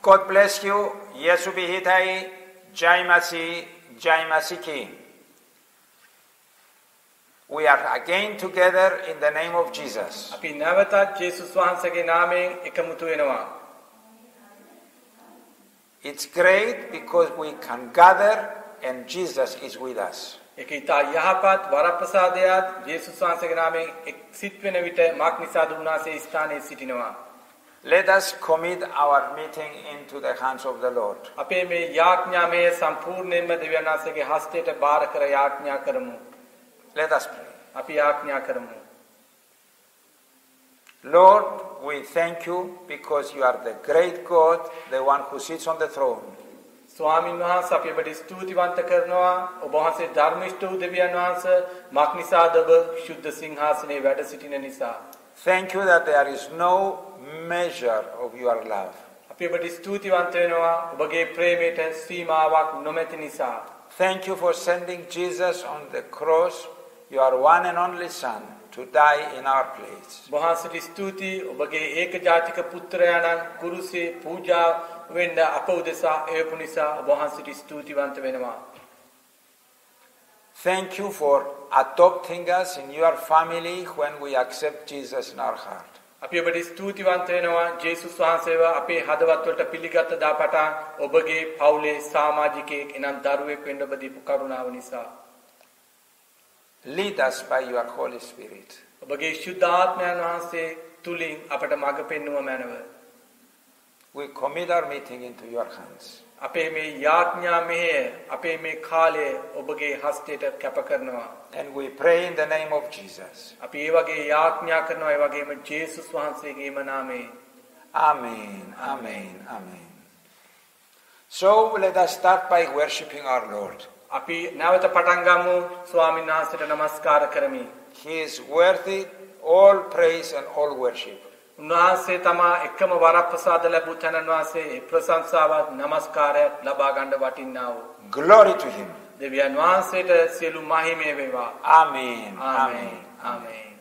God bless you. Yesu bihitai. Jai Masi ki. We are again together in the name of Jesus. අපි නැවතත් ජේසුස් වහන්සේගේ නාමයෙන් එකමුතු වෙනවා. It's great because we can gather and Jesus is with us. ඒක ඉතා යහපත් වරප්‍රසාදයක් ජේසුස් වහන්සේගේ නාමයෙන් සිත් වෙන විට මාක් නිසාද උන්වහන්සේ ස්ථානයේ සිටිනවා. Let us commit our meeting into the hands of the Lord. අපේ මේ යාඥාමය සම්පූර්ණයෙන්ම දෙවියන් වහන්සේගේ හස්තයට බාර කර යාඥා කරමු. Let us pray. අපි යාඥා කරමු. Lord, we thank you because you are the great God, the one who sits on the throne. ස්වාමීන් වහන්සේ අපි ඔබට ස්තුතිවන්ත කරනවා. ඔබ වහන්සේ ධර්මිෂ්ඨ වූ දෙවියන් වහන්සේ මාක් නිසාද ඔබ ශුද්ධ සිංහාසනයේ වැඩ සිටින නිසා. Thank you that there is no measure of your love. අපි ඔබට ස්තුතිවන්ත වෙනවා ඔබගේ ප්‍රේමයට සීමාවක් නොමැති නිසා. Thank you for sending Jesus on the cross, your one and only Son, to die in our place. වහන්සේට ස්තුතියි ඔබගේ ඒකජාතික පුත්‍රයාණන් කුරුසේ පූජා වෙන්න අප උදෙසා එවපු නිසා වහන්සේට ස්තුතිවන්ත වෙනවා. Thank you for adopting us in your family when we accept Jesus in our heart. අපි ඔබට ස්තුතිවන්ත වෙනවා ජේසුස් වහන්සේව අපේ හදවත් වලට පිළිගත් දාපටා ඔබගේ පවුලේ සමාජිකයෙක් එනම් දරුවෙක් වෙන්න ඔබ දීපු කරුණාව නිසා. Lead us by your Holy Spirit. ඔබගේ ශුද්ධාත්මයන් වහන්සේ තුලින් අපට මඟ පෙන්වුව මැනව. We commit our meeting into your hands. අපේ මේ යාඥා මෙහෙය අපේ මේ කාලය ඔබගේ හස්තයට කැප කරනවා. And we pray in the name of Jesus. අපි ඒ වගේ යාඥා කරනවා ඒ වගේම ජේසුස් වහන්සේගේම නාමයෙන්. Amen. Amen. Amen. So let us start by worshiping our Lord. අපි නැවත පටන් ගමු ස්වාමීන් වහන්සේට নমස්කාර කරමි. He is worthy all praise and all worship. උන්වහන්සේ තමා එකම වරප්‍රසාද ලැබූ තැනන් වහන්සේ ප්‍රශංසාවත් নমස්කාරයත් ලබා ගන්න වටිනා වූ. Glory to him. දෙවියන් වහන්සේට සියලු මහිමය වේවා. Amen. Amen. Amen.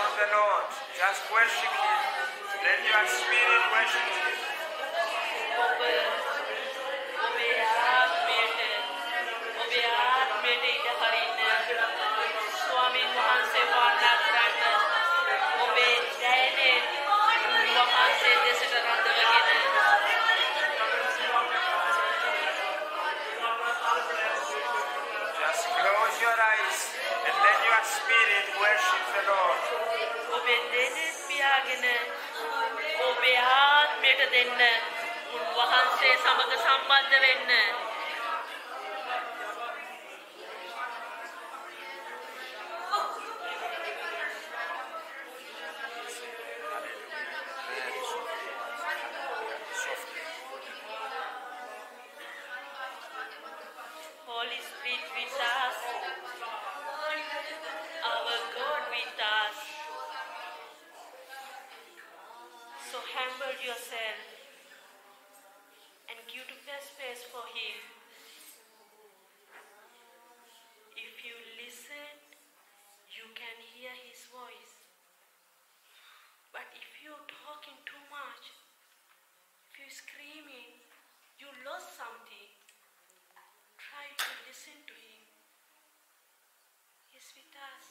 on the Lord. Just worship Him. Let your spirit worship Him. Just close your eyes and let your spirit worship the Lord. Holy Spirit with us, our God with us. So humble yourself and give the best space for Him. If you listen, you can hear His voice. But if you're talking too much, if you're screaming, you lost something. Try to listen to Him. He's with us.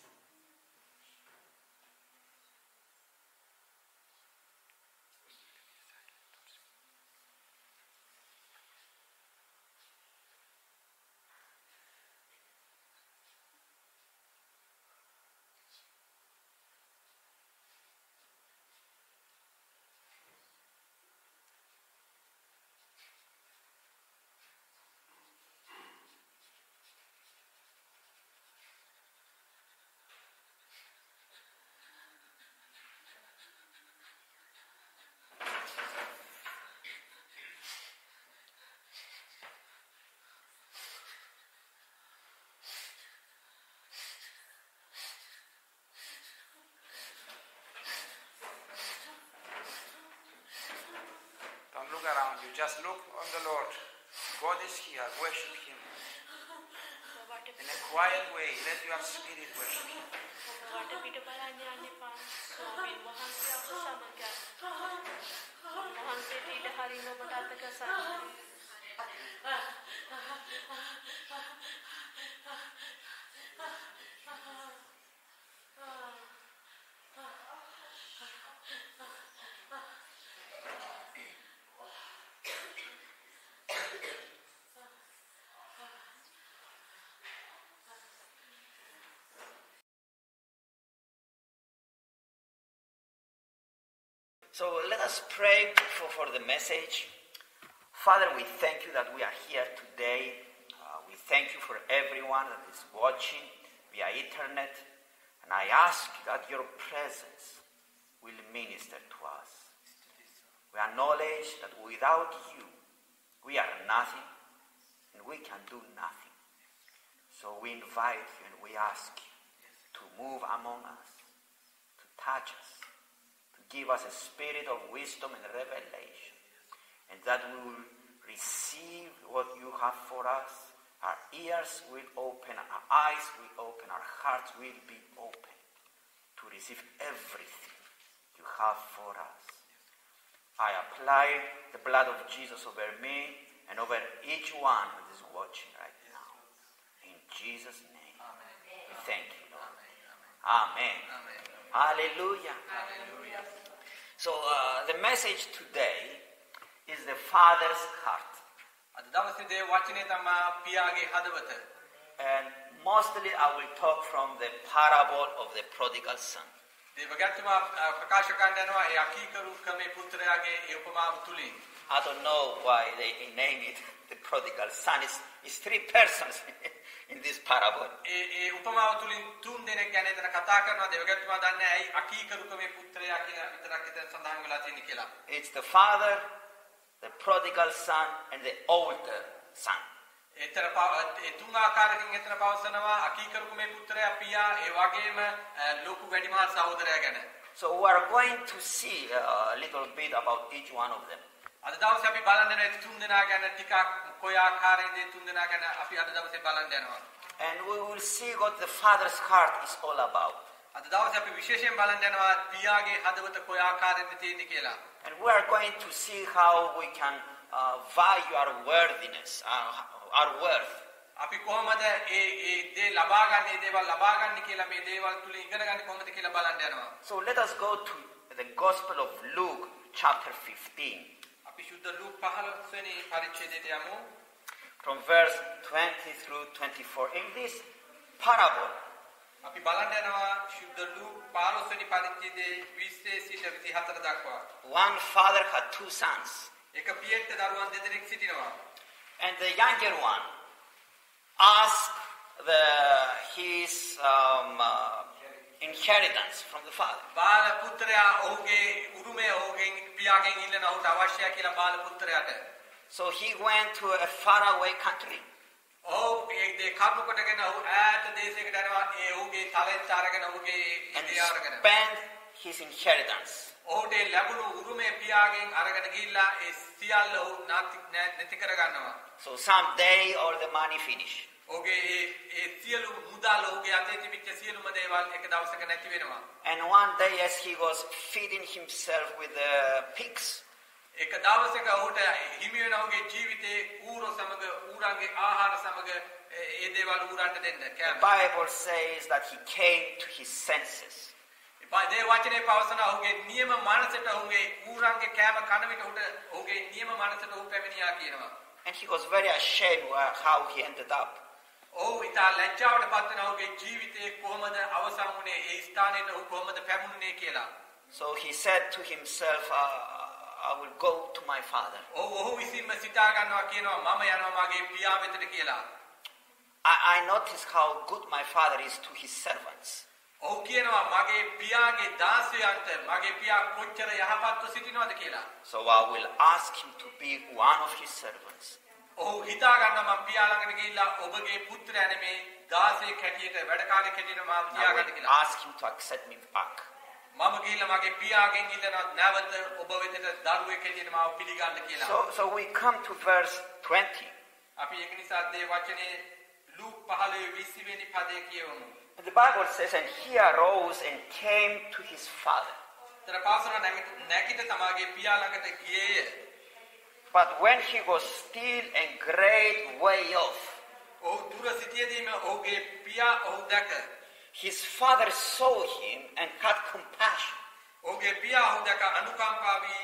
Don't look around you, just look on the Lord. God is here, worship Him. In a quiet way, let your spirit worship Him. So let us pray for the message. Father, we thank you that we are here today. We thank you for everyone that is watching via internet. And I ask that your presence will minister to us. We acknowledge that without you, we are nothing and we can do nothing. So we invite you and we ask you to move among us, to touch us, to give us a spirit of wisdom and revelation, and that we will receive what you have for us. Our ears will open, our eyes will open, our hearts will be open to receive everything you have for us. I apply the blood of Jesus over me and over each one who is watching right now. In Jesus' name, we thank you, Lord. Amen. Hallelujah. Hallelujah. So the message today is the Father's heart. අද දවසේ වචනේ තමයි පියාගේ හදවත. And mostly I will talk from the parable of the prodigal son. දේවගතුමා ප්‍රකාශ කරන්න යනවා ඒ අකීකරු ක්‍රමේ පුත්‍රයාගේ ඒ උපමාව තුලින්. I don't know why they named it the prodigal son. It's three persons in this parable. ඒ උපමාව තුලින් තුන් දෙනෙක් ගැන එතන කතා කරනවා. දේවගතුමා දන්නේ ඇයි අකීකරු ක්‍රමේ පුත්‍රයා කියලා විතරක් එතන සඳහන් වෙලා තියෙන්නේ කියලා. It's the father, the prodigal son, and the older son. එතන ඒ තුන් ආකාරයකින් එතන පවසනවා අකීකරු ක්‍රමේ පුත්‍රයා පියා ඒ වගේම ලොකු වැඩිමහල් සහෝදරයා ගැන. So we are going to see a little bit about each one of them. අද දවසේ අපි බලන්න යන තුන් දෙනා ගැන ටිකක් කොයි ආකාරයෙන්ද තුන් දෙනා ගැන අපි අද දවසේ බලන්න යනවා. And we will see what the father's heart is all about. අද දවසේ අපි විශේෂයෙන් බලන්න යනවා පියාගේ හදවත කොයි ආකාරයෙන්ද තියෙන්නේ කියලා. And we are going to see how we can value our worthiness, our worth. අපි කොහොමද ඒ දේ ලබා ගන්න, ඒ දේවල් ලබා ගන්න කියලා මේ දේවල් තුල ඉගෙන ගන්න කොහොමද කියලා බලන්න යනවා. So let us go to the Gospel of Luke chapter 15. අපි සුද්ධ ලූක් 15 වෙනි පරිච්ඡේදයට යමු. From verse 20 through 24. In this parable, අපි බලන්න යනවා සුද්ධ ලූක් 15 වෙනි පරිච්ඡේදයේ 20 සිට 24 දක්වා. one father had two sons. එක පියෙක්ට දරුවන් දෙදෙනෙක් සිටිනවා. And the younger one asked his inheritance from the father. බාල පුත්‍රයා ඔහුගේ උරුමය ඔහුගෙන් පියාගෙන් ඉල්ලන ඔහුට අවශ්‍යයි කියලා බාල පුත්‍රයාට. So he went to a faraway country. ඔහු ඒ දේ කපු කොටගෙන ඔහු ඈත දේශයකට යනවා. ඒ ඔහුගේ තලෙත් අරගෙන ඔහුගේ And ඉඩය අරගෙන. spent his inheritance. ඔහුට ලැබුණු උරුමය පියාගෙන් අරගෙන ගිහිල්ලා ඒ සියල්ල ඔහු නැති කර ගන්නවා. So someday all the money finished. ඔහුගේ ඒ සියලු මුදල් ඔහුගේ අතේ තිබිච්ච සියලුම දේවල් එක දවසක නැති වෙනවා. And one day as he was feeding himself with the pigs, එක දවසක ඔහුට හිමි වෙන ඔහුගේ ජීවිතේ ඌරෝ සමග ඌරන්ගේ ආහාර සමග ඒ දේවල් ඌරන්ට දෙන්න the කෑම. Bible says that he came to his senses. ඒ වචනේ පවසන ඔහුගේ නියම මනසට ඔහුගේ ඌරන්ගේ කෑම කන විට ඔහුගේ නියම මනසට ඔහු පැමිණියා කියනවා. And he was very ashamed how he ended up. ඔහු ඉතා ලැජ්ජාවට පත් වෙන ඔහුගේ ජීවිතේ කොහොමද අවසන් වුනේ, ඒ ස්ථානයට ඔහු කොහොමද පැමුණුනේ කියලා. So he said to himself, I will go to my father. ඔහු විසින්ම සිතා ගන්නවා කියනවා මම යනවා මගේ පියා වෙතට කියලා. I noticed how good my father is to his servants. ඔහු කියනවා මගේ පියාගේ දාසයන්ට මගේ පියා කොච්චර යහපත්ව සිටිනවද කියලා. So I will ask him to be one of his servants. ඔහු හිතා ගන්නවා මම පියා ළඟට ගිහිල්ලා ඔබගේ පුත්‍රයා නෙමේ දාසයෙක් හැටියට වැඩකාරයෙක් හැටියට මම I තියාගන්න will කියලා. ask him to accept me back. මම ගිහිල්ලා මගේ පියාගෙන් ඉල්ලනවා නැවත ඔබ වෙතට දරුවෙක් හැටියට මාව පිළිගන්න කියලා. So we come to verse 20. අපි ඒක නිසා මේ වචනේ ලූක් 15:20 වෙනි පදයේ කියවමු. And the Bible says, and he arose and came to his father. තර පාසල නැගිට තමාගේ පියා ළඟට ගියේය. But when he was still a great way off, ඔහු දුර සිටියදීම ඔහුගේ පියා ඔහු දැක. his father saw him and had compassion ඔහුගේ පියා ඔහු දැක අනුකම්පාවී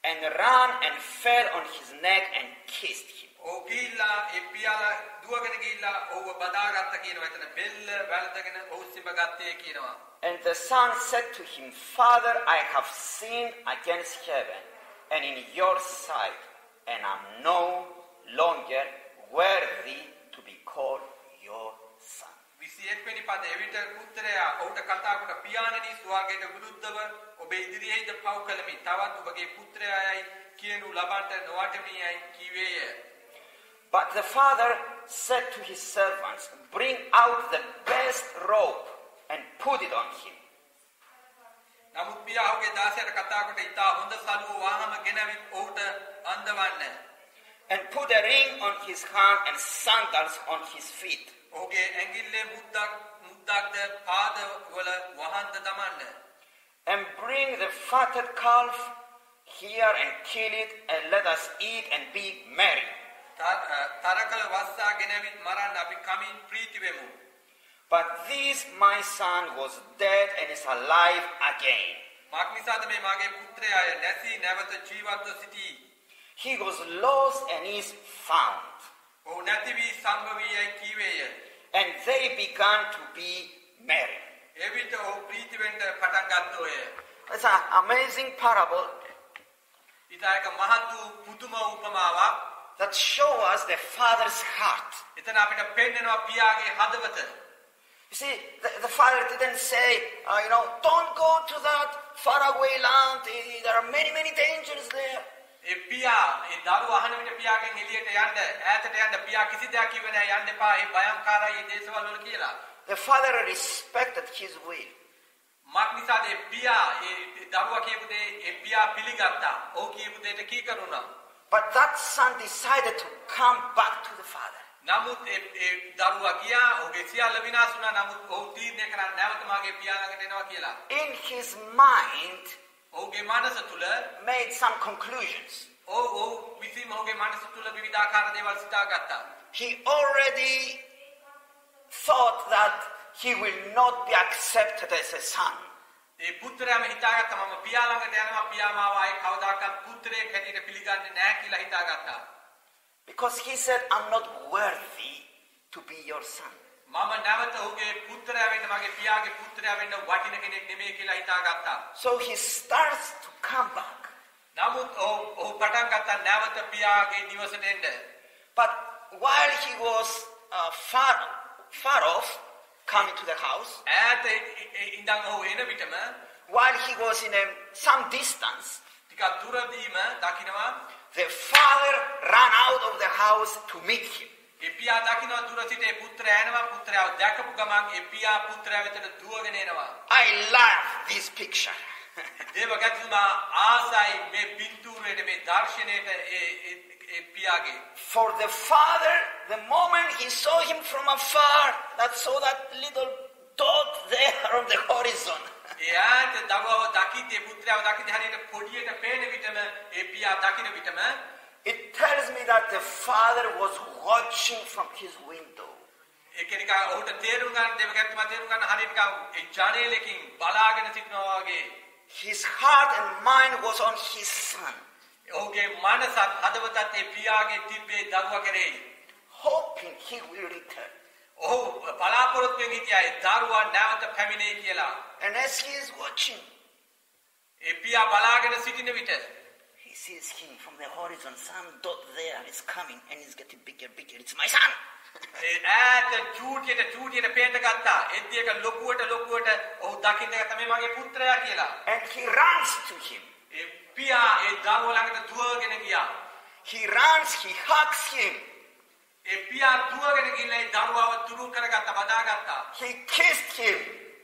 and ran and fell on his neck and kissed him. ඔහු ගිහිල්ලා ඒ පියාලා දුවගෙන ගිහිල්ලා ඔහුව බදාගත්ත කියනවා. එතන බෙල්ල වැළඳගෙන ඔහු සිඹගත්තේ කියනවා. And the son said to him, Father, I have sinned against heaven and in your sight, and am no longer worthy to be called your son. 21 වෙනි පද එවිට පුත්‍රයා ඔහුට කතා කොට පියාණනි ස්වාගේට විරුද්ධව ඔබ ඉදිරියේද පව් කළමි. තවත් ඔබගේ පුත්‍රයායි කියනු ලබන්නට නොවටමියයි කීවේය. But the father said to his servants, Bring out the best robe and put it on him. නමුත් පියා ඔහුගේ දාසයාට කතා කොට ඉතා හොඳ සළුව වාහම ගෙනවිත් ඔහුට අඳවන්න. And put a ring on his hand and sandals on his feet. ඔහුගේ ඇඟිල්ලේ මුද්දක්ද පාදවල වහන්ද දමන්න. And bring the fatted calf here and kill it, and let us eat and be merry. තරකල වස්සා ගෙනවිත් මරන්න අපි කමින් ප්‍රීති වෙමු. But this my son was dead and is alive again. Mark නිසාද මේ මගේ පුත්‍රයා නැසී නැවත ජීවත්ව සිටී. He was lost and is found. ඔහු නැති වී සම්භවීයයි කීවේය. And they began to be merry. එවිට ඔහු ප්‍රීති වෙන්න පටන් ගත්තෝය. It's an amazing parable ඊටායක මහත් වූ පුදුම උපමාවක් that shows us the father's heart. එතන අපිට පෙන්නනවා පියාගේ හදවත. You see, the father didn't say, don't go to that faraway land. There are many, many dangers there. ඒ පියා ඒ දරුවා අහන විට පියාගෙන් එළියට යන්න ඈතට යන්න පියා කිසි දෙයක් කිව්වේ නැහැ යන්න එපා ඒ භයංකාරයි ඒ දේශවල වල කියලා. The father respected his will. Mark නිසාද ඒ පියා ඒ දරුවා කියපු දේ ඒ පියා පිළිගත්තා. ඔහු කියපු දෙයට කීකරුණා. But that son decided to come back to the father. නමුත් ඒ දරුවා ගියා ඔහුගේ සියල්ල විනාශ වුණා. නමුත් ඔහු තීරණය කරා නැවත මාගේ පියා ළඟට එනවා කියලා. In his mind, ඔහුගේ මනස තුල made some conclusions. ඔහු විසින්ම ඔහුගේ මනස තුල විවිධාකාර දේවල් සිතාගත්තා. He already thought that he will not be accepted as a son. ඒ පුත්‍රයාම හිතාගත්තා මම පියා ළඟට යනවා පියා මාව ආයේ කවදාකවත් පුත්‍රයෙක් හැටියට පිළිගන්නේ නැහැ කියලා හිතාගත්තා. Because he said, I'm not worthy to be your son. මම නැවත ඔහුගේ පුත්‍රයා වෙන්න මගේ පියාගේ පුත්‍රයා වෙන්න වටින කෙනෙක් නෙමෙයි කියලා හිතාගත්තා. So he starts to come back. නමුත් ඔහු පටන් ගත්තා නැවත පියාගේ නිවසට එන්න. But while he was far off, coming to the house, ඈත ඉඳන් ඔහු එන විටම while he was in some distance, ටිකක් දුරදීම දකින්නවා the father ran out of the house to meet him. ඒ පියා දකින්නවා දුර සිට ඒ පුත්‍රයා එනවා පුත්‍රයාව දැකපු ගමන් ඒ පියා පුත්‍රයා වෙතට දුවගෙන එනවා. I love this picture. දේවගතුමා ආසයි මේ පින්තූරයේ මේ දර්ශනයේ ඒ පියාගේ. For the father, the moment he saw him from afar, that saw that little dot there on the horizon. එයාට දරුවව දකිද්දී පුත්‍රයාව දකිද්දී හරියට පොඩියට පේන විටම ඒ පියා දකින්න විටම It tells me that the father was watching from his window. ඒක නිකන් ඔහුට තේරුම් ගන්න දේවගතුමා තේරුම් ගන්න හරියට ඒ ජනේලකින් බලාගෙන සිටනවා වගේ. His heart and mind was on his son. ඔහුගේ මනසත් හදවතත් ඒ පියාගේ තිබ්බේ දරුවා කෙරෙහි. Hoping he will return. ඔහු බලාපොරොත්තුෙන් හිටියා ඒ දරුවා නැවත පැමිණෙයි කියලා. And as he is watching, ඒ පියා බලාගෙන සිටින විට he sees him from the horizon. Some dot there is coming and it's getting bigger. It's my son. ඒ ඈත චූටියට පේන්න ගත්තා. එද්දී එක ලොකුවට ඔහු දකින්න ගත්තා මේ මගේ පුත්‍රයා කියලා. And he runs to him. ඒ පියා ඒ දරුවා ළඟට දුවගෙන ගියා. He runs, he hugs him. ඒ පියා දුවගෙන ගිහින් ඒ දරුවාව තුරු කරගත්තා, බදාගත්තා. He kissed him.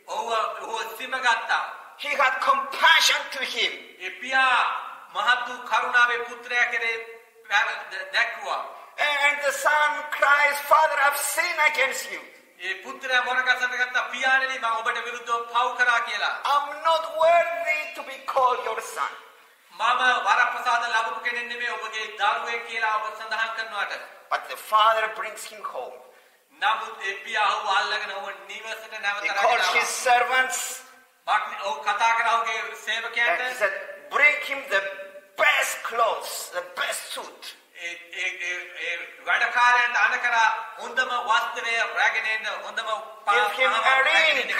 ඔහු සිමගත්තා. He had compassion to him. ඒ පියා මහත් කරුණාවේ පුත්‍රයා කෙරේ දැක්වුවා. And the son cries, Father, I've sinned against you. ඒ පුත්‍රයා මොනකසට ගත්තා පියාණෙනි මම ඔබට විරුද්ධව පව් කරා කියලා. I'm not worthy to be called your son. මම වරප්‍රසාද ලැබපු කෙනෙක් නෙමෙයි ඔබගේ දරුවෙක් කියලා ඔබ සඳහන් කරනවාට. But the father brings him home. නමුත් ඒ පියා ඔහු අල්ලගෙන ඔහු නිවසට නැවත He calls his servants. ඔහු කතා කරා ඔහුගේ And සේවකයන්ට. he said, bring him the best clothes, the best suit. වැඩකාරයන්ට අණ කරා හොඳම වස්ත්‍රය රැගෙන එන්න හොඳම Give him a ring.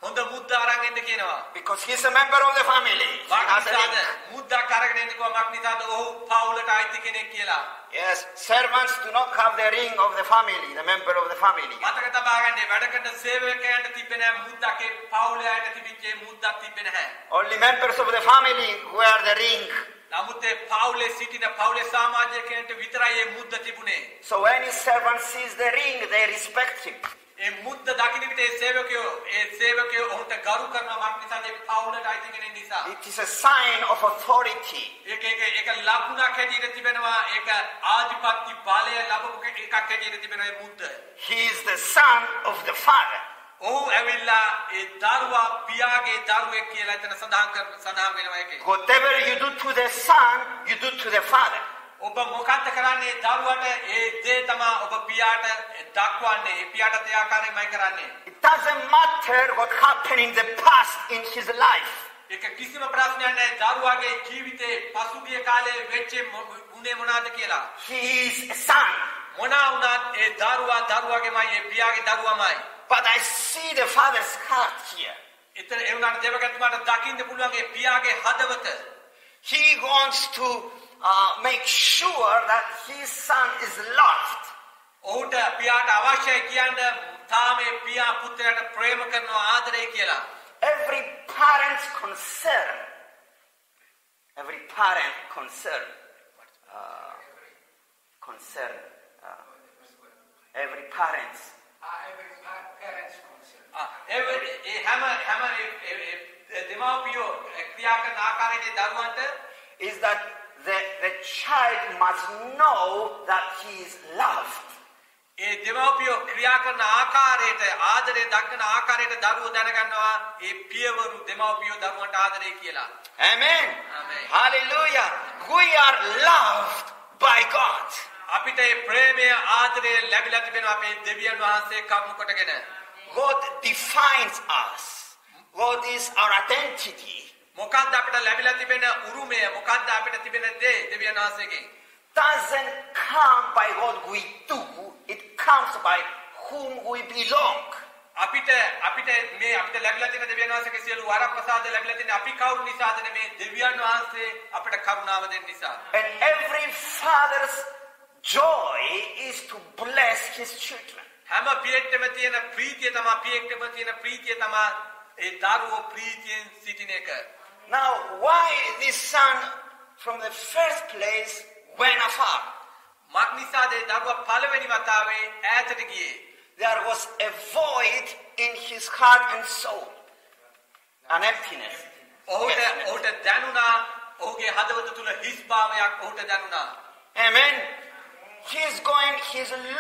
හොඳ මුද්ද අරන් එන්න කියනවා. Because he's a member of the family. He has a ring. මුද්දක් අරගෙන එන්න කිව්වා මක්නිසාද ඔහු පවුලට අයිති කෙනෙක් කියලා. Yes, servants do not have the ring of the family, the member of the family. මතක තබා ගන්න වැඩ කරන සේවකයන්ට තිබෙන මුද්දක් ඒ පවුලේ අයට තිබිච්ච මුද්දක් තිබෙන්නේ නැහැ. Only members of the family wear the ring. නමුත් ඒ පවුලේ සිටින පවුලේ සමාජිකයන්ට විතරයි මේ මුද්ද තිබුණේ. So any servant sees the ring, they respect him. ඒ මුද්ද දකින්න විට ඒ සේවකයෝ ඔහුට ගරු කරනවා මක්නිසාද ඒ පවුලට අයිති කෙනෙක් නිසා. It is a sign of authority. ඒක ලකුණක් හැටියට තිබෙනවා. ඒක ආධිපත්‍ය බලය ලැබපු එකක් හැටියට තිබෙනවා මේ මුද්ද. He is the son of the father. ඔහු ඇවිල්ලා ඒ දරුවා පියාගේ දරුවෙක් කියලා එතන සඳහන් වෙනවා ඒකේ. Whatever you do to the son, you do to the father. ඔබ මොකක්ද කරන්නේ දරුවට ඒ දේ තමයි ඔබ පියාට දක්වන්නේ. ඒ පියාට ඒ ආකාරයෙන්මයි කරන්නේ. It doesn't matter what happened in the past in his life. ඒක කිසිම ප්‍රශ්නයක් නැහැ දරුවාගේ ජීවිතේ පසුගිය කාලේ වෙච්ච උනේ මොනවාද කියලා. He is a son. මොනවා වුණත් ඒ දරුවාගේමයි ඒ පියාගේ දරුවාමයි. But I see the father's heart here. එතන ඒ උනාට දේවගතුමාට දකින්න පුළුවන් ඒ පියාගේ හදවත. He wants to make sure that his son is loved. ඔහුට පියාට අවශ්‍යයි කියන්නේ තාම ඒ පියා පුත්‍රයාට ප්‍රේම කරනවා ආදරේ කියලා. Every parent's concern. Every parent concern. Every parent's දෙමාපියෝ ක්‍රියා කරන ආකාරයේ දරුවන්ට is that the child must know that he is loved. ඒ දෙමව්පියෝ ක්‍රියා කරන ආකාරයට ආදරය දක්වන ආකාරයට දරුවෝ දැනගන්නවා ඒ පියවරු දෙමව්පියෝ දරුවන්ට ආදරය කියලා. Amen. Amen. Hallelujah. We are loved by God. අපිට මේ ප්‍රේමය ආදරය ලැබිලා තිබෙනවා අපේ දෙවියන් වහන්සේ කරුණු කොටගෙන. God defines us. God is our identity. මොකක්ද අපිට ලැබිලා තිබෙන උරුමය මොකක්ද අපිට තිබෙන දේ දෙවියන් වහන්සේගෙන්. Doesn't come by what we do. It comes by whom we belong. අපිට මේ අපිට ලැබිලා තියෙන දෙවියන් වහන්සේගේ සියලු වර ප්‍රසාද ලැබිලා තියෙන අපි කවුරු නිසාද මේ දෙවියන් වහන්සේ අපිට කරුණාව දෙන්න නිසා. And every father's joy is to bless his children. හැම පියෙක්ටම තියෙන ප්‍රීතිය තමයි පියෙක්ටම තියෙන ප්‍රීතිය තමයි ඒ දරුවෝ ප්‍රීතියෙන් සිටින එක. Now, why this son from the first place went afar? මක්නිසාද ඒ දරුවා පළවෙනි වතාවේ ඈතට ගියේ. There was a void in his heart and soul. An emptiness. ඔහුට දැනුණා ඔහුගේ හදවත තුල හිස් භාවයක් ඔහුට දැනුණා. Amen. He's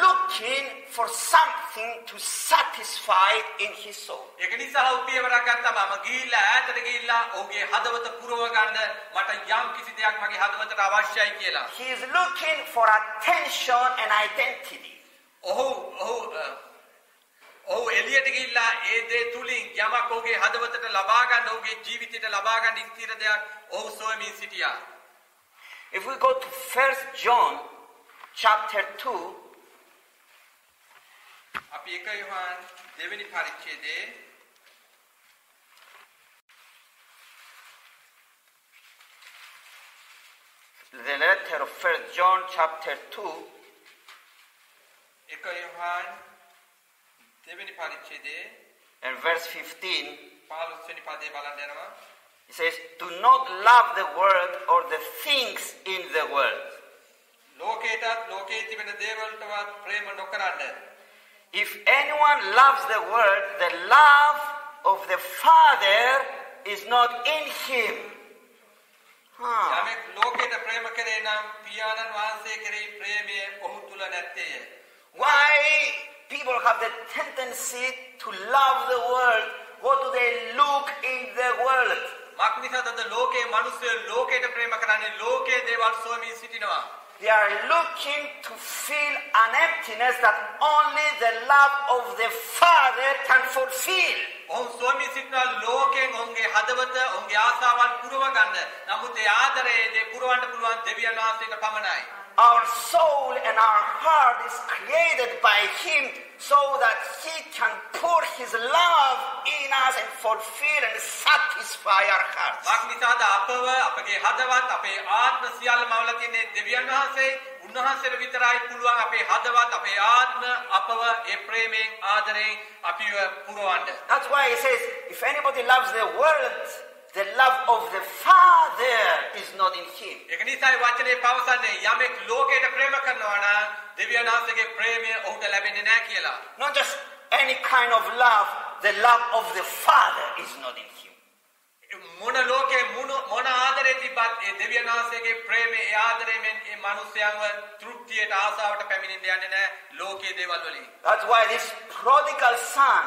looking for something to satisfy in his soul. ඒක නිසා ඔහු පියවරක් ගත්තා මම ගිහිල්ලා ඈතට ගිහිල්ලා ඔහුගේ හදවත පුරව ගන්න මට යම් කිසි දෙයක් මගේ හදවතට අවශ්‍යයි කියලා. He is looking for attention and identity. ඔහු එළියට ගිහිල්ලා ඒ දේ තුලින් යමක් ඔහුගේ හදවතට ලබා ගන්න ඔහුගේ ජීවිතයට ලබා ගන්න ස්ථිර දෙයක් ඔහු සොයමින් සිටියා. If we go to 1 John chapter 2, අපි 1 යොහන් දෙවෙනි පරිච්ඡේදයේ the letter of 1 John chapter 2, 1 Yohan දෙවෙනි පරිච්ඡේදයේ and verse 15, 15 වෙනි පදේ බලන්න යනවා. it says, "Do not love the world or the things in the world. ලෝකේටත් ලෝකයේ තිබෙන දේවල්ටවත් ප්‍රේම නොකරන්න. If anyone loves the world, the love of the Father is not in him." යමෙක් ලෝකයට ප්‍රේම කරේ නම් පියාණන් වහන්සේ කෙරෙහි ප්‍රේමය ඔහු තුල නැත්තේය. Why people have the tendency to love the world? What do they look in the world? මක්නිසාද ලෝකයේ මිනිස්සු ලෝකයට ප්‍රේම කරන්නේ ලෝකයේ දේවල් සොයමින් සිටිනවා. They are looking to fill an emptiness that only the love of the Father can fulfill. ඔවුන් සොයමින් සිටින ලෝකයෙන් ඔවුන්ගේ හදවත ඔවුන්ගේ ආසාවන් පුරව ගන්න. නමුත් ඒ ආදරයේ දේ පුරවන්න පුළුවන් දෙවියන් වහන්සේට පමණයි. Our soul and our heart is created by Him so that He can pour His love in us and fulfill and satisfy our hearts. මක්නිසාද අපව අපගේ හදවත් අපේ ආත්ම සියල්ලම අවල තියෙන දෙවියන් වහන්සේ උන්වහන්සේට විතරයි පුළුවන් අපේ හදවත් අපේ ආත්ම අපව ඒ ප්‍රේමයෙන් ආදරයෙන් අපිව පුරවන්න. That's why He says, if anybody loves the world, the love of the Father is not in him. ඒක නිසායි වචනේ පවසන්නේ යමෙක් ලෝකයට ප්‍රේම කරනවා නම් දෙවියන් වහන්සේගේ ප්‍රේමය ඔහුට ලැබෙන්නේ නැහැ කියලා. Not just any kind of love, the love of the Father is not in him. මොන ලෝකේ මොන ආදරේ තිබ්බත් ඒ දෙවියන් වහන්සේගේ ප්‍රේමය ඒ ආදරයෙන් ඒ මිනිස්යාව තෘප්තියට ආසාවට පැමිණෙන්න යන්නේ නැහැ ලෝකයේ දේවල් වලින්. That's why this prodigal son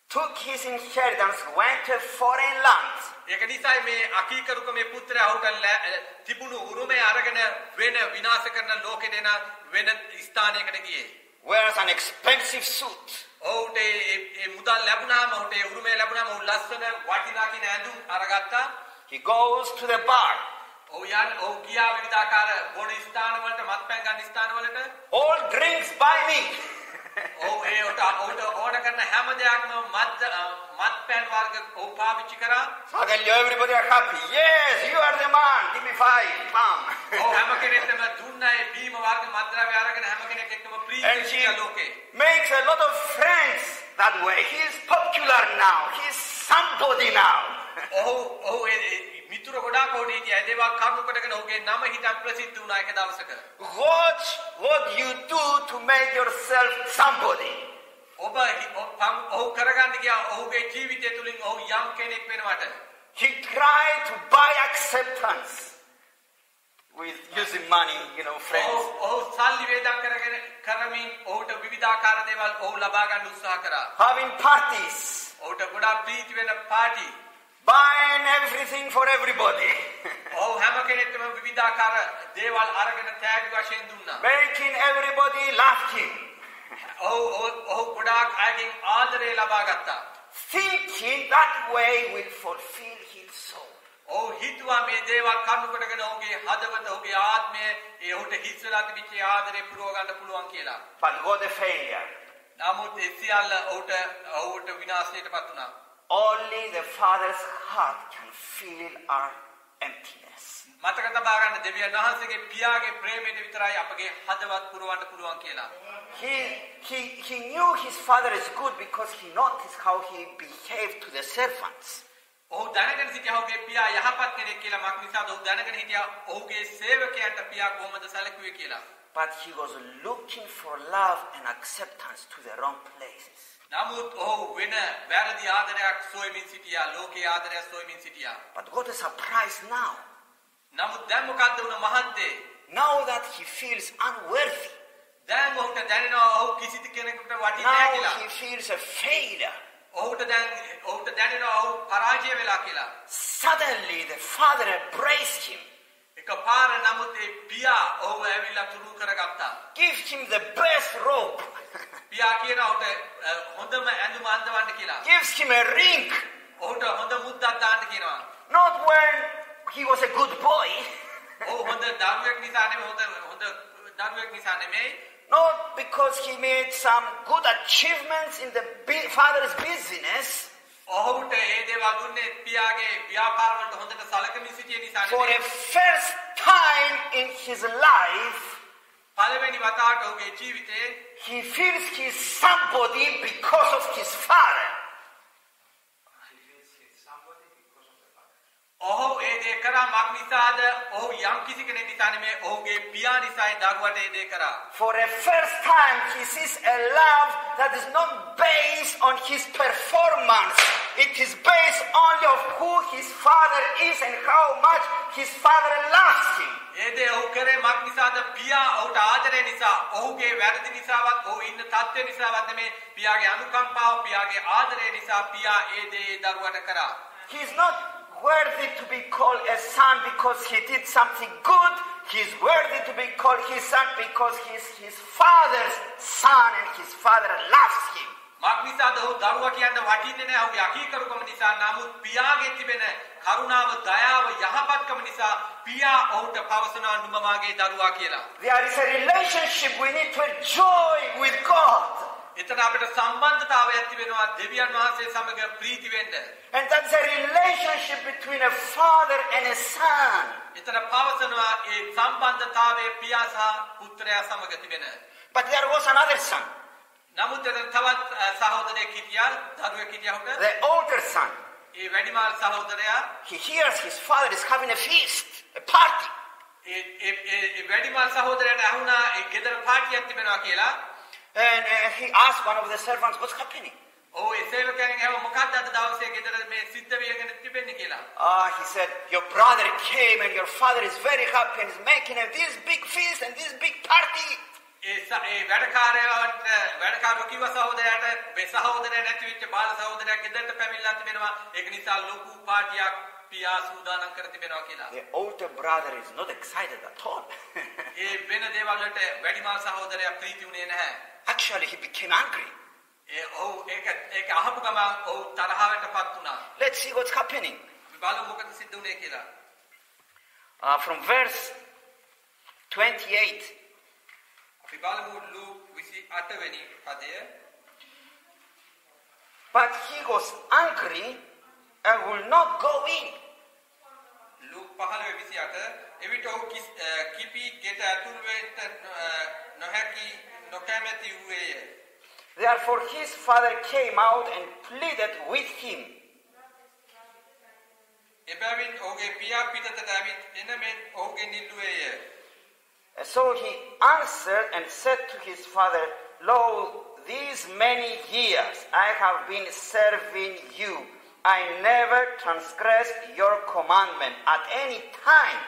took his inheritance, went to foreign lands. ඒක නිසායි මේ අකීකරුක මේ පුත්‍රයා ඔහුට තිබුණු උරුමය අරගෙන වෙන විනාශ කරන ලෝකෙට එන වෙන ස්ථානයකට ගියේ. Wears an expensive suit. ඔහුට ඒ මුදල් ලැබුණාම ඔහුට ඒ උරුමය ලැබුණාම ඔහු ලස්සන වටිනා කින ඇඳුම් අරගත්තා. He goes to the bar. ඔහු ගියා විවිධාකාර බොන ස්ථාන වලට මත්පැන් ගන්න ස්ථාන වලට. All drinks by me. ඔහුට ඕන කරන හැම දෙයක්ම මත්පැන් වර්ග ඔහු පාවිච්චි කරා. Suddenly everybody are happy. Yes, you are the man. Give me 5. Bam. හැම කෙනෙක්ටම දුන්නා ඒ බීම වර්ග මත්ද්‍රව්‍ය අරගෙන හැම කෙනෙක් එක්කම And she ප්‍රීතිය ලෝකේ. makes a lot of friends that way. He is popular now. He is somebody now. ඔහු මිතුරු ගොඩාක් ඔහුට හිටියා. ඒ දේවල් කරුණු කොටගෙන ඔහුගේ නම හිටන් ප්‍රසිද්ධ වුණා එක දවසක. Watch what you do to make yourself somebody. ඔහු කරගන්න ගියා ඔහුගේ ජීවිතය තුලින් ඔහු යම් කෙනෙක් වෙනවට. He tried to buy acceptance. with using money, friends. ඔහු සල්ලි වේදම් කරමින් ඔහුට විවිධාකාර දේවල් ඔහු ලබා ගන්න උත්සාහ කරා. Having parties, ඔහුට ගොඩාක් ප්‍රීති වෙන party. buying everything for everybody. ඔහු හැම කෙනෙක්ටම විවිධාකාර දේවල් අරගෙන තෑගි වශයෙන් දුන්නා. Making everybody love him. ඔහු ගොඩාක් අයගෙන් ආදරය ලබා ගත්තා. Thinking that way will fulfill his soul. ඔහු හිතුවා මේ දේවල් කරුණු කොටගෙන ඔහුගේ හදවත ඔහුගේ ආත්මය ඔහුට හිස් වෙලා තිබිච්ච ආදරය පුරව ගන්න පුළුවන් කියලා. But got a failure. නමුත් ඒ සියල්ල ඔහුට විනාශයටපත් වුණා. Only the Father's heart can fill our emptiness. මතක තබා ගන්න දෙවියන් වහන්සේගේ පියාගේ ප්‍රේමයෙන් විතරයි අපගේ හදවත් පුරවන්න පුළුවන් කියලා. He knew his father is good because he noticed how he behaved to the servants. ඔහු දැනගෙන සිටියා ඔහුගේ පියා යහපත් කෙනෙක් කියලා. මක් නිසාද ඔහු දැනගෙන හිටියා ඔහුගේ සේවකයන්ට පියා කොහොමද සැලකුවේ කියලා. But he was looking for love and acceptance to the wrong places. නමුත් ඔහු වෙන වැරදි ආදරයක් සොයමින් සිටියා. ලෝකයේ ආදරයක් සොයමින් සිටියා. But what a surprise now. නමුත් දැන් මොකද්ද වුණ මහත්තේ? Now that he feels unworthy. දැන් ඔහුට දැනෙනවා ඔහු කිසි කෙනෙකුට වටින්නේ නැහැ කියලා. Now he feels a failure. ඔහුට දැනෙනවා ඔහු පරාජය වෙලා කියලා. Suddenly the father embraced him. එකපාර නමුත් ඒ පියා ඔහුව ඇවිල්ලා තුරු කරගත්තා. Give him the best robe. පියා කියනවා ඔහුට හොඳම ඇඳුම අඳවන්න කියලා. Gives him a ring. ඔහුට හොඳ මුද්දක් දාන්න කියනවා. Not when he was a good boy. ඔහු හොඳ දරුවෙක් නිසා නෙමෙයි හොඳ දරුවෙක් නිසා නෙමෙයි. Not because he made some good achievements in the father's business. ඔහුට ඒ දේවල් දුන්නේ පියාගේ ව්‍යාපාර වලට හොඳට සලකමින් සිටිය නිසා For නෙමෙයි. a first time in his life, පළවෙනි වතාවට ඔහුගේ ජීවිතේ he feels he's somebody because of his father. ඔහු ඒ දේ කරා මක් නිසාද? ඔහු යම් කිසි කෙනෙක් නිසා නෙමෙයි ඔහුගේ පියා නිසායි දරුවට ඒ දේ කරා. For a first time, he sees a love that is not based on his performance. It is based only on who his father is and how much his father loves him. ඒ දේ ඔහු කරේ මක් නිසාද? පියා ඔහුට ආදරය නිසා, ඔහුගේ වැරදි නිසාවත්, ඔහු ඉන්න තත්ත්වය නිසාවත් නෙමෙයි පියාගේ අනුකම්පාව, පියාගේ ආදරය නිසා පියා ඒ දේ දරුවට කරා. He is not worthy to be called a son because he did something good. He is worthy to be called his son because he is his father's son and his father loves him. මක් නිසාද ඔහු දරුවා කියන්න වටින්නේ නැහැ ඔහුගේ අකීකරුකම නිසා. නමුත් පියාගේ තිබෙන කරුණාව, දයාව, යහපත්කම නිසා පියා ඔහුට පවසනවා නුඹ මාගේ දරුවා කියලා. There is a relationship we need to enjoy with God. එතන අපිට සම්බන්ධතාවයක් තිබෙනවා දෙවියන් වහන්සේ සමග ප්‍රීති වෙන්න. And that's a relationship between a father and a son. එතන පවසනවා ඒ සම්බන්ධතාවය පියා සහ පුත්‍රයා සමග තිබෙන. But there was another son, නමුත් එතන තවත් සහෝදරයෙක් හිටියා, දරුවෙක් හිටියා උට. the older son. ඒ වැඩිමහල් සහෝදරයා He hears his father is having a feast, a party. ඒ වැඩිමහල් සහෝදරයාට අහුණා ඒ ගෙදර පාටියක් තිබෙනවා කියලා. And he asked one of the servants, what's happening? ඔව් ඒ සේවකයන් ඇහුවා මොකක්ද අද දවසේ ගෙදර මේ සිද්ධ වෙගෙන තිබෙන්නේ කියලා. He said, your brother came and your father is very happy and is making this big feast and this big party. ඒ වැඩකාරයෝ කිව්ව සහෝදරයාට මේ සහෝදරයා නැති වෙච්ච බාල සහෝදරයා ගෙදරට පැමිණලා තිබෙනවා. ඒක නිසා ලොකු පාටියක් පියා සූදානම් කර තිබෙනවා කියලා. The older brother is not excited at all. ඒ වෙන දේවල් වලට වැඩිමහල් සහෝදරයා ප්‍රීති වුණේ නැහැ. Actually, he became angry. ඒක අහපු ගමන් ඔහු තරහවටපත් වුණා. Let's see what's happening. අපි බලමු මොකද සිද්ධ වුණේ කියලා. From verse 28. අපි බලමු ලූක් 28 වෙනි පදය. But he was angry and will not go in. Luke 15:28 එවිට ඔහු කිපි ගෙට ඇතුල් වෙන්න නොකැමැති වූයේය. Therefore his father came out and pleaded with him. එබැවින් ඔහුගේ පියා පිටතට ඇවිත් එනමෙන් ඔහුගෙන් ඉල්ලුවේය. So he answered and said to his father, Lo, these many years I have been serving you. I never transgressed your commandment at any time.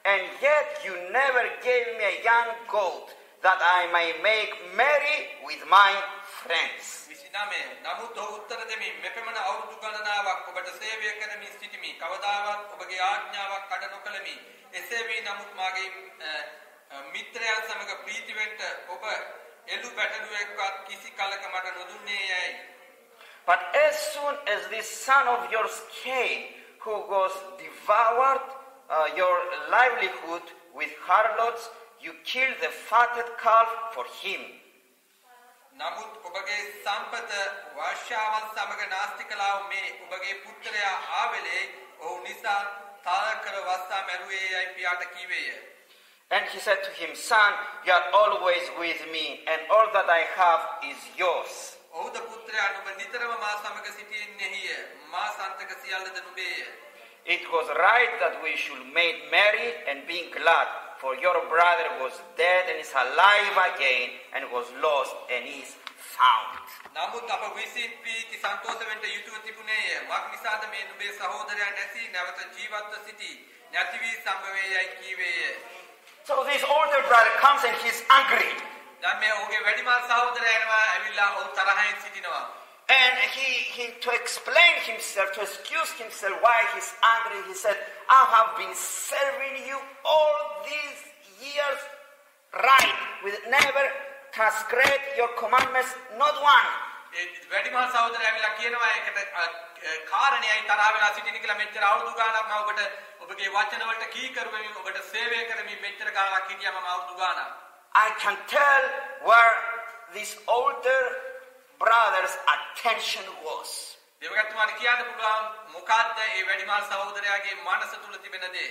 and yet you never gave me a young goat that I may make merry with my friends. 29 නමුත් ඔහු උත්තර දෙමින් මෙපමණ අවුරුදු ගණනාවක් ඔබට සේවය කරමින් සිටිමි. කවදාවත් ඔබගේ ආඥාවක් කඩ නොකළමි. එසේ වී නමුත් මාගේ මිත්‍රයන් සමග ප්‍රීති වෙන්න ඔබ එළු බැටළුවෙක්වත් කිසි කලක මට නොදුන්නේ යයි. But as soon as this son of yours came, who was devoured your livelihood with harlots, you killed the fatted calf for him. නමුත් ඔබගේ සම්පත වාශ්‍යාවන් සමග නාස්ති කළා මේ ඔබගේ පුත්‍රයා ආවෙලේ ඔහු නිසා තාරකර වස්සා මැරුවේ යයි පියාට කීවේය. And he said to him, Son, you are always with me, and all that I have is yours. ඔහුද පුත්‍රයා නුඹ නිතරම මා සමග සිටින්නේහිය. මා සන්තක සියල්ලද නුඹේය. It was right that we should make merry and be glad, for your brother was dead and is alive again, and was lost and is found. නමුත් අප විසින් ප්‍රීති සන්තෝෂ වෙන්න යුතුව තිබුණේය. මක් නිසාද මේ නුඹේ සහෝදරයා නැසී නැවත ජීවත්ව සිටි නැති වී සම්භවේ යයි කීවේය. So this older brother comes and he's angry. දැන් මේ ඔහුගේ වැඩිමහල් සහෝදරයා එනවා ඇවිල්ලා ඔහු තරහින් සිටිනවා. And he to explain himself, to excuse himself why he's angry, he said, I have been serving you all these years right, with never transgressed your commandments, not one. වැඩිමහල් සහෝදරයා ඇවිල්ලා කියනවා ඒකට කාරණේයි තරහ වෙලා සිටින කියලා මෙච්චර අවුරුදු ගාණක් මම ඔබට ඔබගේ වචන වලට කීකරුවෙමින් ඔබට සේවය කරමින් මෙච්චර කාලයක් හිටියා මම අවුරුදු ගාණක්. I can tell where this older brother's attention was. දෙවගත්තුමාට කියන්න පුළුවන් මොකද්ද මේ වැඩිමහල් සහෝදරයාගේ මනස තුල තිබෙන දේ.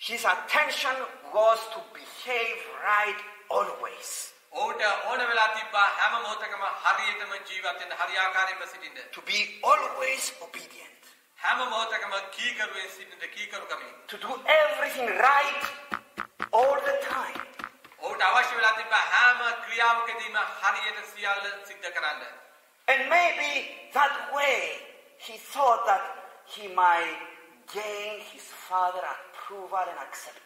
His attention was to behave right always. ඔහුට ඕන වෙලා තිබ්බා හැම මොහොතකම හරියටම ජීවත් වෙන්න හරි ආකාරයෙන්ම සිටින්න. To be always obedient. හැම මොහොතකම කීකරුවෙන් සිටින්න කීකරුකමින්. To do everything right all the time. ඔහුට අවශ්‍ය වෙලා තිබ්බා හැම ක්‍රියාවකදීම හරියට සියල්ල සිද්ධ කරන්න. And maybe that way he thought that he might gain his father's approval and acceptance.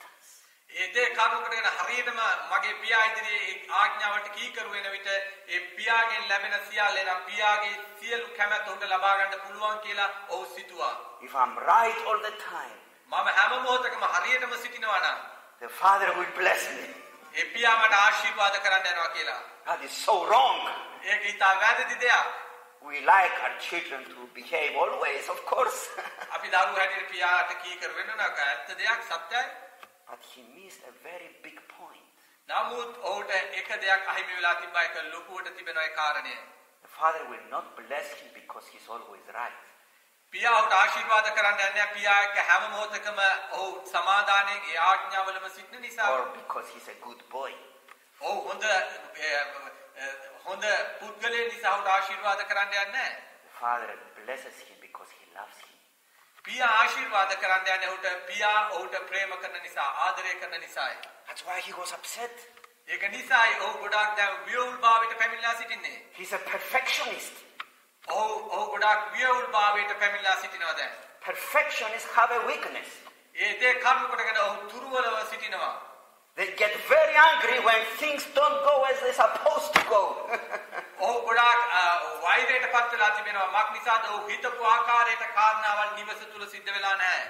ඒ දේ කරුණකටගෙන හරියටම මගේ පියා ඉදිරියේ ආඥාවට කීකරු වෙන විට ඒ පියාගෙන් ලැබෙන සියල්ල එනම් පියාගේ සියලු කැමැත්ත උන්ට ලබා ගන්න පුළුවන් කියලා ඔහු සිතුවා. If I'm right all the time, මම හැම මොහොතකම හරියටම සිටිනවා නම් the father will bless me. ඒ පියා මට ආශිර්වාද කරන්න යනවා කියලා. That is so wrong. ඒක ඉතා වැරදි දෙයක්. We like our children to behave always, of course. අපි දරුවෝ හැටියට පියාට කීකරු වෙන්න නම් ඇත්ත දෙයක් සත්‍යයි. But he missed a very big point. නමුත් ඔහුට එක දෙයක් අහිමි වෙලා තිබ්බා ඒක ලොකුවට තිබෙන ඒ කාරණය. The father will not bless him because he's always right. පියාට ආශිර්වාද කරන්න යන්නේ පියා එක්ක හැම මොහොතකම ඔහු සමාදානයෙන් ඒ ආඥාවලම සිටින නිසා. Or because he's a good boy. ඔහු හොඳ පුද්ගලයෙක් නිසා ඔහුට ආශිර්වාද කරන්න යන්නේ. The father blesses him because he loves him. පියා ආශිර්වාද කරන්න යන්නේ ඔහුට පියා ඔහුට ප්‍රේම කරන නිසා ආදරය කරන නිසායි. That's why he was upset. ඒක නිසායි ඔහු ගොඩාක් දැන් වියවුල්භාවයට පැමිණලා සිටින්නේ. He's a perfectionist. ඔහු ගොඩාක් වියවුල්භාවයට පැමිණලා සිටිනවා දැන්. Perfectionists have a weakness. ඒ දේ කරුණකටගෙන ඔහු තුරුවලව සිටිනවා. They get very angry when things don't go as they're supposed to go. ඔහු ගොඩාක් වෛරයට පත් වෙලා තිබෙනවා. මක් නිසාද ඔහු හිතපු ආකාරයට කාරණාවල් නිවස තුල සිද්ධ වෙලා නැහැ.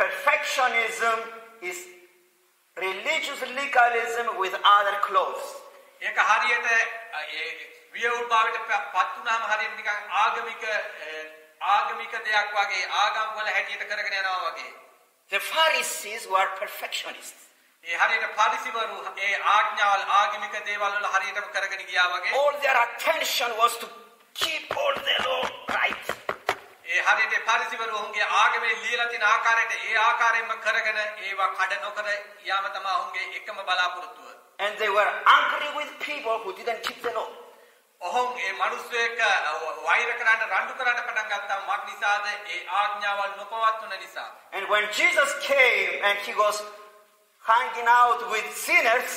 Perfectionism is religious legalism with other clothes. ඒක හරියට වියවුල්භාවයට පත් වුණාම හරියට නිකන් ආගමික දෙයක් වගේ ආගම් වල හැටියට කරගෙන යනවා වගේ. The Pharisees were perfectionists. ඒ හරියට පාරිසිවරු ඒ ආඥාවල් ආගමික දේවල් වල හරියටම කරගෙන ගියා වගේ. All their attention was to keep all the law right. ඒ හරියට පාරිසිවරු ඔවුන්ගේ ආගමේ ලියලා තියෙන ආකාරයට ඒ ආකාරයෙන්ම කරගෙන ඒවා කඩ නොකර යාම තමයි ඔවුන්ගේ එකම බලාපොරොත්තුව. And they were angry with people who didn't keep the law. ඔවුන් ඒ මිනිස්සු එක්ක වෛර කරන්න රණ්ඩු කරන්න පටන් ගත්තා මක් නිසාද ඒ ආඥාවල් නොපවත්වන නිසා. And when Jesus came and he was hanging out with sinners,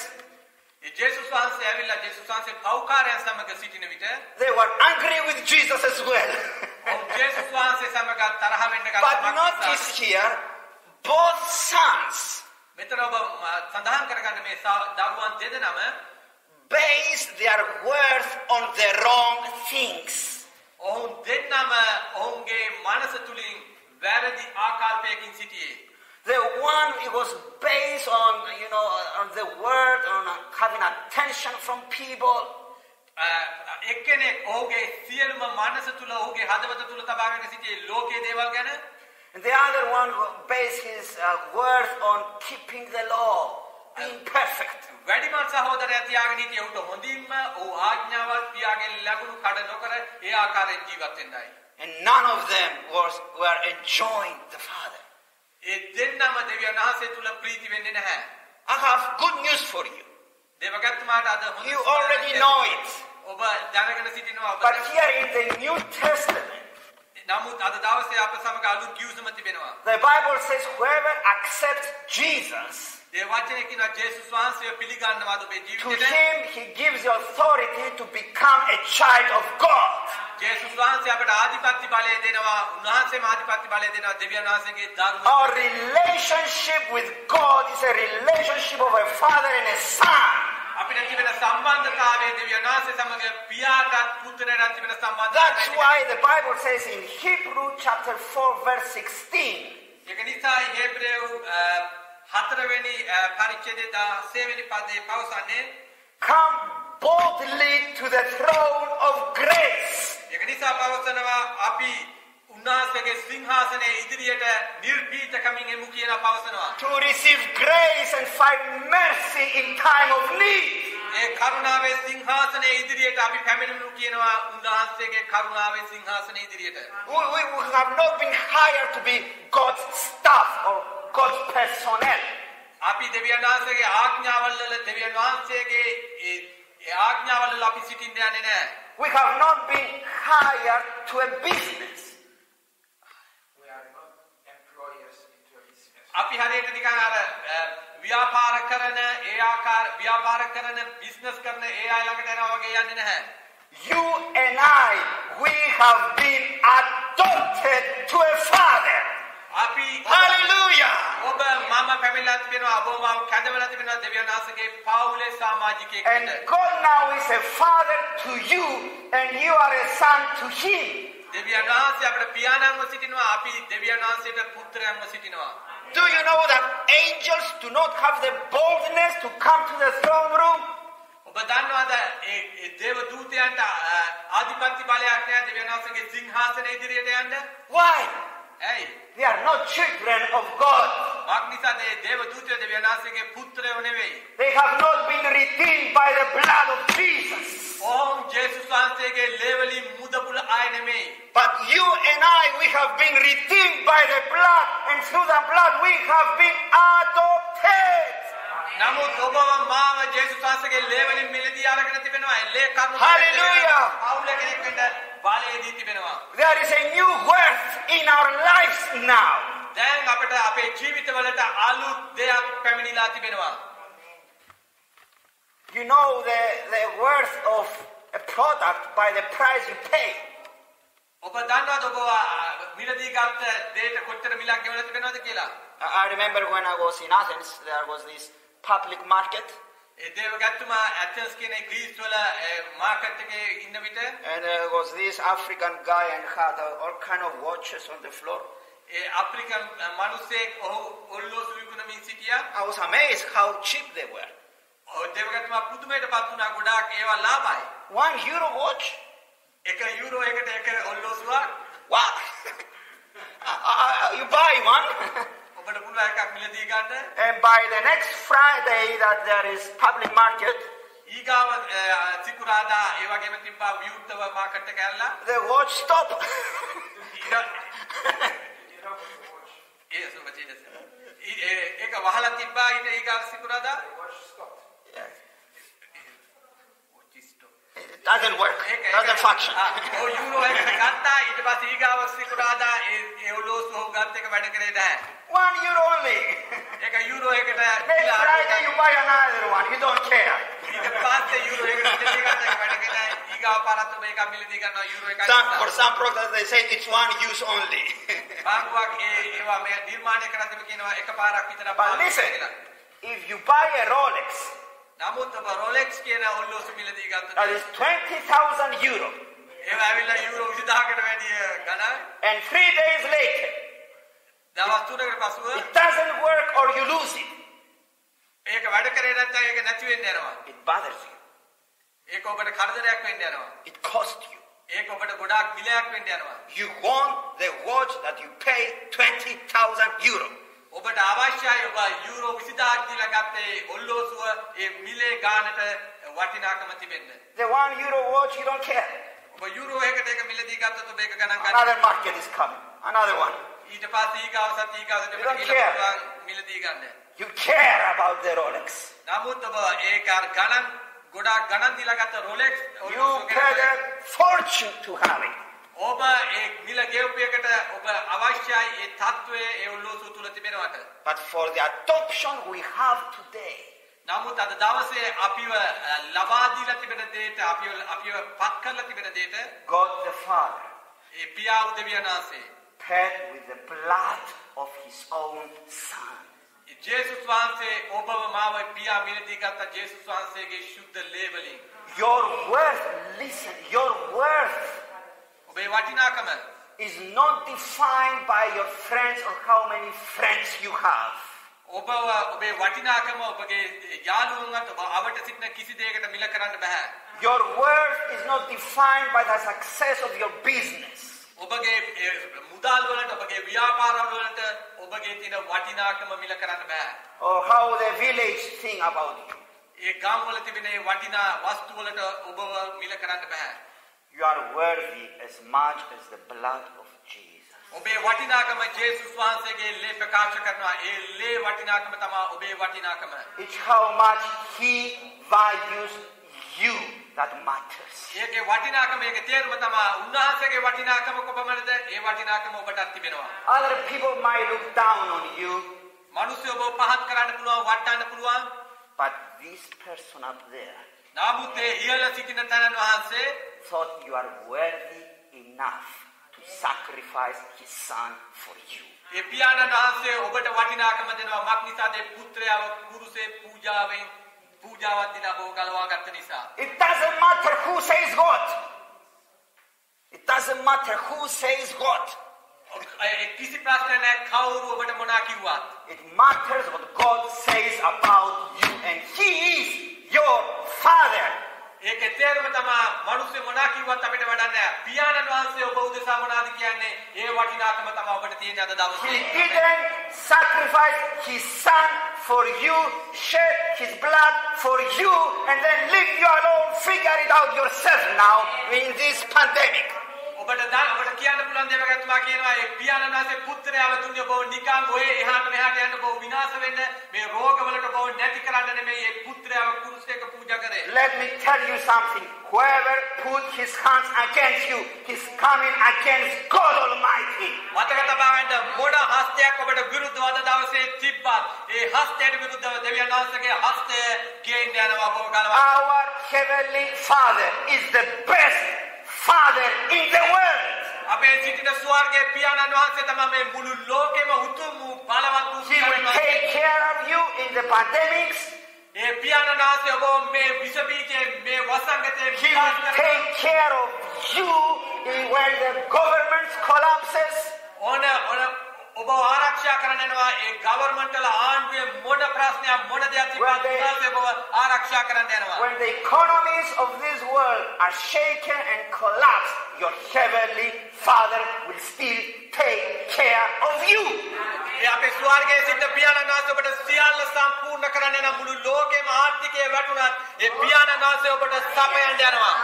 ජේසුස් වහන්සේ ඇවිල්ලා ජේසුස් වහන්සේ පෞකාරයන් සමග සිටින විට they were angry with Jesus as well. ජේසුස් වහන්සේ සමග තරහ වෙන්න ගත්තා. But notice here, both sons මෙතන ඔබ සඳහන් කරගන්න මේ දරුවන් දෙදෙනාම base their worth on the wrong things. ඔවුන් දෙන්නම ඔවුන්ගේ මනස තුලින් වැරදි ආකල්පයකින් සිටියේ. The one, it was based on, on the word, on having attention from people. එක්කෙනෙක් ඔහුගේ සියලුම මනස තුල ඔහුගේ හදවත තුල තබාගෙන සිටියේ ලෝකයේ දේවල් ගැන. And the other one based his worth on keeping the law, being perfect. වැඩිමල් සහෝදරයා තියාගෙන හිටියේ උට හොඳින්ම ඔහු ආඥාවල් තියාගෙන ලැබුණු කඩ නොකර ඒ ආකාරයෙන් ජීවත් වෙන්නයි. And none of them were enjoying the Father. ඒ දෙන්නම දෙවියන් වහන්සේ තුල ප්‍රීති වෙන්නේ නැහැ. I have good news for you. දේවගත්තුමාට අද හොඳ You already know it. ඔබ දැනගෙන සිටිනවා. But here in the New Testament, නමුත් අද දවසේ අප සමග අලුත් කිව්සම තිබෙනවා. the Bible says whoever accepts Jesus, ඒ වචනේ කියනවා ජේසුස් වහන්සේව පිළිගන්නවාද ඔබේ to ජීවිතේට? him he gives the authority to become a child of God. ජේසුස් වහන්සේ අපට ආධිපත්‍ය බලය දෙනවා. උන්වහන්සේම ආධිපත්‍ය බලය දෙනවා දෙවියන් වහන්සේගේ දරුවෝ. Our relationship with God is a relationship of a father and a son. අපිට තිබෙන සම්බන්ධතාවය දෙවියන් වහන්සේ සමග පියාටත් පුත්‍රයාටත් තිබෙන සම්බන්ධතාවය. That's why the Bible says in Hebrew chapter 4 verse 16, ඒක නිසා හේබ්‍රේව 4 වෙනි පරිච්ඡේදයේ 16 වෙනි පදයේ පවසන්නේ come boldly to the throne of grace. ඒක නිසා පවසනවා අපි උන්වහන්සේගේ සිංහාසනයේ ඉදිරියට නිර්භීතකමින් එමු කියලා පවසනවා. To receive grace and find mercy in time of need. ඒ කරුණාවේ සිංහාසනයේ ඉදිරියට අපි පැමිණෙමු කියනවා උන්වහන්සේගේ කරුණාවේ සිංහාසනයේ ඉදිරියට. We have not been hired to be God's staff or God's personnel. අපි දෙවියන් වහන්සේගේ ආඥාවල් වල දෙවියන් වහන්සේගේ ඒ ආඥාවල් වල අපි සිටින්න යන්නේ නැහැ. We have not been hired to a business. We are not employers into a business. අපි හරියට නිකන් අර ව්‍යාපාර කරන ඒ ආකාර ව්‍යාපාර කරන බිස්නස් කරන ඒ අය ළඟට යනවා වගේ යන්නේ නැහැ. You and I, we have been adopted to a father. අපි Hallelujah! ඔබ මම පැමිණලා තිබෙනවා ඔබ මම කැඳවලා තිබෙනවා දෙවියන් වහන්සේගේ පවුලේ සමාජිකයෙක් And වෙන්න. God now is a father to you and you are a son to him. දෙවියන් වහන්සේ අපේ පියාණන්ව සිටිනවා අපි දෙවියන් වහන්සේට පුත්‍රයන්ව සිටිනවා. Do you know that angels do not have the boldness to come to the throne room? ඔබ දන්නවද ඒ දේව දූතයන්ට ආධිපත්‍ය බලයක් නැහැ දෙවියන් වහන්සේගේ සිංහාසනයේ ඉදිරියට යන්න? Why? ඇයි? They are not children of God. මාක්නිසාද ඒ දේව දූතයෝ දෙවියන් වහන්සේගේ පුත්‍රයෝ නෙවෙයි. They have not been redeemed by the blood of Jesus. ඕම් ජේසුස් වහන්සේගේ ලේවලින් මුදපුල ආය නෙමෙයි. But you and I, we have been redeemed by the blood, and through the blood we have been adopted. නමුත් ඔබ මාව ජේසුස් වහන්සේගේ ලේවලින් මිලදී අරගෙන තිබෙනවා. ලේ කරුණ Hallelujah. පවුල කෙනෙක් වෙන්න බලය දී තිබෙනවා. There is a new worth in our lives now. දැන් අපිට අපේ ජීවිතවලට අලුත් දෙයක් පැමිණිලා තිබෙනවා. You know the worth of a product by the price you pay. ඔබ දන්නවද ඔබ මිලදී ගත්ත දෙයට කොච්චර මිලක් ගෙවලා තිබෙනවද කියලා? I remember when I was in Athens, there was this public market. ඒ දේවගත්තුමා ඇතන්ස් කියන ග්‍රීස් වල මාකට් එකේ ඉන්න විට And there was this African guy and had all kind of watches on the floor. A African මිනිස්සෙක් ඔහු ඔල්ලෝසු විකුණමින් සිටියා. I was amazed how cheap they were. ඔය දේවගත්තුමා පුදුමයටපත් වුණා ගොඩාක් ඒවා ලාභයි. €1 watch. 1 යුරෝ එකට 1 ඔල්ලෝසුවක්. What? You buy one. ඔබට පුළුවන් එකක් මිලදී ගන්න. And by the next Friday that there is public market, ඊගාව සිකුරාදා ඒ වගේම තිබ්බා විවුර්තව මාකට් එක ඇරලා the watch stop. ඒක වහලා තිබ්බා ඊට ඊගාව සිකුරාදා It doesn't work. It doesn't function. ඔය යුරෝ එකට ගත්තා ඊට පස්සේ ඊගාව සිකුරාදා ඒ ඔලෝසු ගත්ත එක වැඩ කරේ නැහැ. €1 only. ඒක යුරෝ එකට Next Friday you buy another one. You don't care. ඊට පස්සේ යුරෝ එකට මිලදී ගත්ත එක වැඩ කරේ නැහැ. ඊගාව පාරත් ඔබ ඒක මිලදී ගන්නවා යුරෝ එකයි. For some products they say it's one use only. බාග්වක් ඒවා මේ නිර්මාණය කරද්දී කියනවා එක පාරක් විතර But listen, If you buy a Rolex, නමුත් ඔබ රොලෙක්ස් කියන ඔල්ලෝසු මිලදී that ගත්තොත් is 20,000 euro, ඒව ඇවිල්ලා යුරෝ 20000කට වැඩිය ගණන්. and 3 days later, දවස් 3කට පසුව it doesn't work or you lose it, ඒක වැඩ කරේ නැත්නම් ඒක නැති වෙන්න යනවා. it bothers you. ඒක ඔබට කරදරයක් වෙන්න යනවා. It costs you. ඒක ඔබට ගොඩාක් මිලයක් වෙන්න යනවා. You want the watch that you pay 20,000 euro. ඔබට අවශ්‍යයි ඔබ යුරෝ 20000ක් දීලා ගත්තේ ඔල්ලෝසුව ඒ මිලේ ගානට වටිනාකම තිබෙන්න. The 1 euro watch, you don't care. ඔබ යුරෝ එකකට ඒක මිලදී ගත්තොත් ඔබ ඒක ගණන් ගන්න. Another market is coming. Another one. ඊට පස්සේ ඊගාව සතියකට You don't දෙපළ care. කියලා මිලදී ගන්න. You care about the Rolex. නමුත් ඔබ ඒක ගණන් ගොඩාක් ගණන් දීලා ගත්ත රොලෙක්ස් You paid a fortune to have it. ඔබ ඒ මිල ගෙවපු එකට ඔබ අවශ්‍යයි ඒ තත්වයේ ඒ ඔල්ලෝසුව තුල තිබෙනවට. But for the adoption we have today, නමුත් අද දවසේ අපිව ලබා දීලා තිබෙන දෙයට අපිව පත් කරලා තිබෙන දෙයට God the Father ඒ පියා උදවියන් වහන්සේ paid with the blood of his own Son. ජේසුස් වහන්සේ ඔබව මාව පියා මිලදී ගත්ත ජේසුස් වහන්සේගේ ශුද්ධ ලේ වලින් Your worth, listen, your worth ඔබේ වටිනාකම is not defined by your friends or how many friends you have. ඔබේ වටිනාකම ඔබගේ යාළුවන්වත් ඔබ අවට සිටින කිසි දෙයකට මිල කරන්න බෑ. Your worth is not defined by the success of your business. ඔබගේ මුදල් වලට ඔබගේ ව්‍යාපාර වලට ඔබගේ තියෙන වටිනාකම මිල කරන්න බෑ. Or how the village think about you. ඒ ගම් වල තිබෙන ඒ වටිනා වස්තු වලට ඔබව මිල කරන්න බෑ. You are worthy as much as the blood of Jesus. ඔබේ වටිනාකම ජේසුස් වහන්සේගේ ලේ ප්‍රකාශ කරනවා. ඒ ලේ වටිනාකම තමයි ඔබේ වටිනාකම. It's how much he values you that matters. ඒකේ වටිනාකම ඒකේ තේරුම තමයි උන්වහන්සේගේ වටිනාකම කොපමණද ඒ වටිනාකම ඔබටත් තිබෙනවා. Other people might look down on you, මිනිස්සු ඔබව පහත් කරන්න පුළුවන් වටන්න පුළුවන්. but this person up there නමුත් ඒ ඉහළ සිටින තනන් වහන්සේ thought you are worthy enough to sacrifice his son for you. ඒ පියාණන් වහන්සේ ඔබට වටිනාකම දෙනවා මක් නිසාද ඒ පුත්‍රයාව කුරුසේ පූජාවක් දිනා බෝ ගලවා ගත්ත නිසා. It doesn't matter who says what. It doesn't matter who says what. කිසි ප්‍රශ්නයක් නැහැ කවුරු ඔබට මොනා කිව්වත්. It matters what God says about you, and he is your father. ඒකේ තේරුම තමයි මිනිස්සු මොනා කිව්වත් අපිට වැඩක් නැහැ. පියාණන් වහන්සේ ඔබ උදෙසා මොනවාද කියන්නේ? ඒ වටිනාකම තමයි ඔබට තියෙන අද He දවසේ. didn't sacrifice his son for you, shed his blood for you, and then leave you alone. Figure it out yourself now in this pandemic. ඔබට කියන්න පුළුවන් දේවල් තුමා කියනවා ඒ පියාණන් වහන්සේ පුත්‍රයාව දුන්නේ ඔබ නිකන් ඔය එහාට මෙහාට යන්න ඔබ විනාශ වෙන්න මේ රෝගවලට ඔබ නැති කරන්න නෙමෙයි ඒ පුත්‍රයාව කුරුසයක පූජා කරේ. Let me tell you something. Whoever put his hands against you, he's coming against God Almighty. මතක තබාගන්න මොන හස්තයක් ඔබට විරුද්ධව අද දවසේ තිබ්බත් ඒ හස්තයට විරුද්ධව දෙවියන් වහන්සේගේ හස්තය ගේන්න යනවා ඔබ ගලවා. Our heavenly Father is the best Father in the world. අපේ සිටින ස්වර්ගයේ පියාණන් වහන්සේ තමයි මේ මුළු ලෝකෙම උතුම් වූ බලවත් වූ He will take care of you in the pandemics. ඒ පියාණන් වහන්සේ ඔබ මේ විස බීජයේ මේ වසංගතයේ He will take care of you when the government collapses. ඔබ ආරක්ෂා කරන්න යනවා ඒ ගවර්න්මන්ට් වල ආණ්ඩුවේ මොන ප්‍රශ්නයක් මොන දෙයක් තිබුණත් උන්වහන්සේ ඔබ ආරක්ෂා කරන්න යනවා. When the economies of this world are shaken and collapse, your heavenly Father will still take care of you. ඒ අපේ ස්වර්ගයේ සිට පියාණන් වහන්සේ ඔබට සියල්ල සම්පූර්ණ කරන්න යන මුළු ලෝකෙම ආර්ථිකය වැටුණත් ඒ පියාණන් වහන්සේ ඔබට සපයන්න යනවා.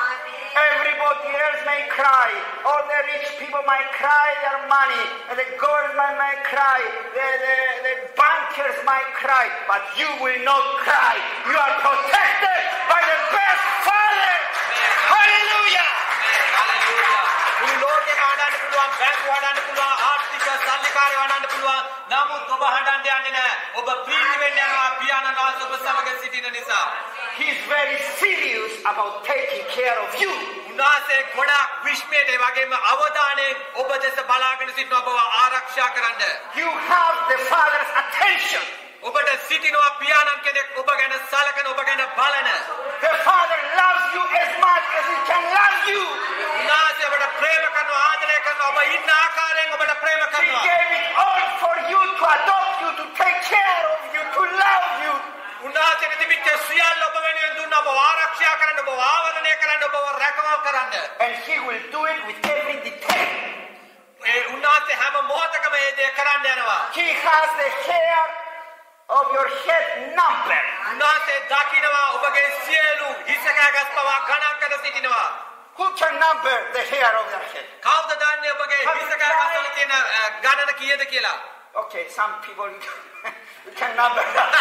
Everybody else may cry. All the rich people might cry their money. And the government might cry. The bankers might cry. But you will not cry. You are protected by the best Father. Hallelujah. Hallelujah. මුළු ලෝකෙම හඬන්න පුළුවන්, බැංකු හඬන්න පුළුවන්, ආර්ථික සල්ලිකාරය හඬන්න පුළුවන්. නමුත් ඔබ හඬන්න යන්නේ නැහැ. ඔබ ප්‍රීති වෙන්න යනවා පියාණන් වහන්සේ ඔබ සමග සිටින නිසා. He is very serious about taking care of you. උන්වහන්සේ ගොඩාක් විශ්මයට ඒ වගේම අවධානයෙන් ඔබ දෙස බලාගෙන සිටින ඔබව ආරක්ෂා කරන්න. You have the Father's attention. ඔබට සිටිනවා පියාණන් කෙනෙක් ඔබ ගැන සලකන ඔබ ගැන බලන. The Father loves you as much as He can love you. උන්වහන්සේ ඔබට ප්‍රේම කරනවා ආදරය කරනවා ඔබ ඉන්න ආකාරයෙන් ඔබට ප්‍රේම He කරනවා. gave it all for you, to adopt you, to take care of you, to love you. උන්වහන්සේට තිබිච්ච සියල්ල ඔබ වෙනුවෙන් දුන්නා ඔබ ආරක්ෂා කරන්න ඔබ ආවරණය කරන්න ඔබ රැකවල් කරන්න. And He will do it with every detail. ඒ උන්වහන්සේ හැම මොහොතකම මේ දේ කරන්න යනවා. He has the hair of your head numbered. උන්වහන්සේ දකිනවා ඔබගේ සියලු හිසකෑගස් පවා ගණන් කර සිටිනවා. Who can number the hair of your head? කවුද දන්නේ ඔබගේ හිසකෑගස් වල තියෙන ගණන කීයද කියලා? Okay, some people you can number that.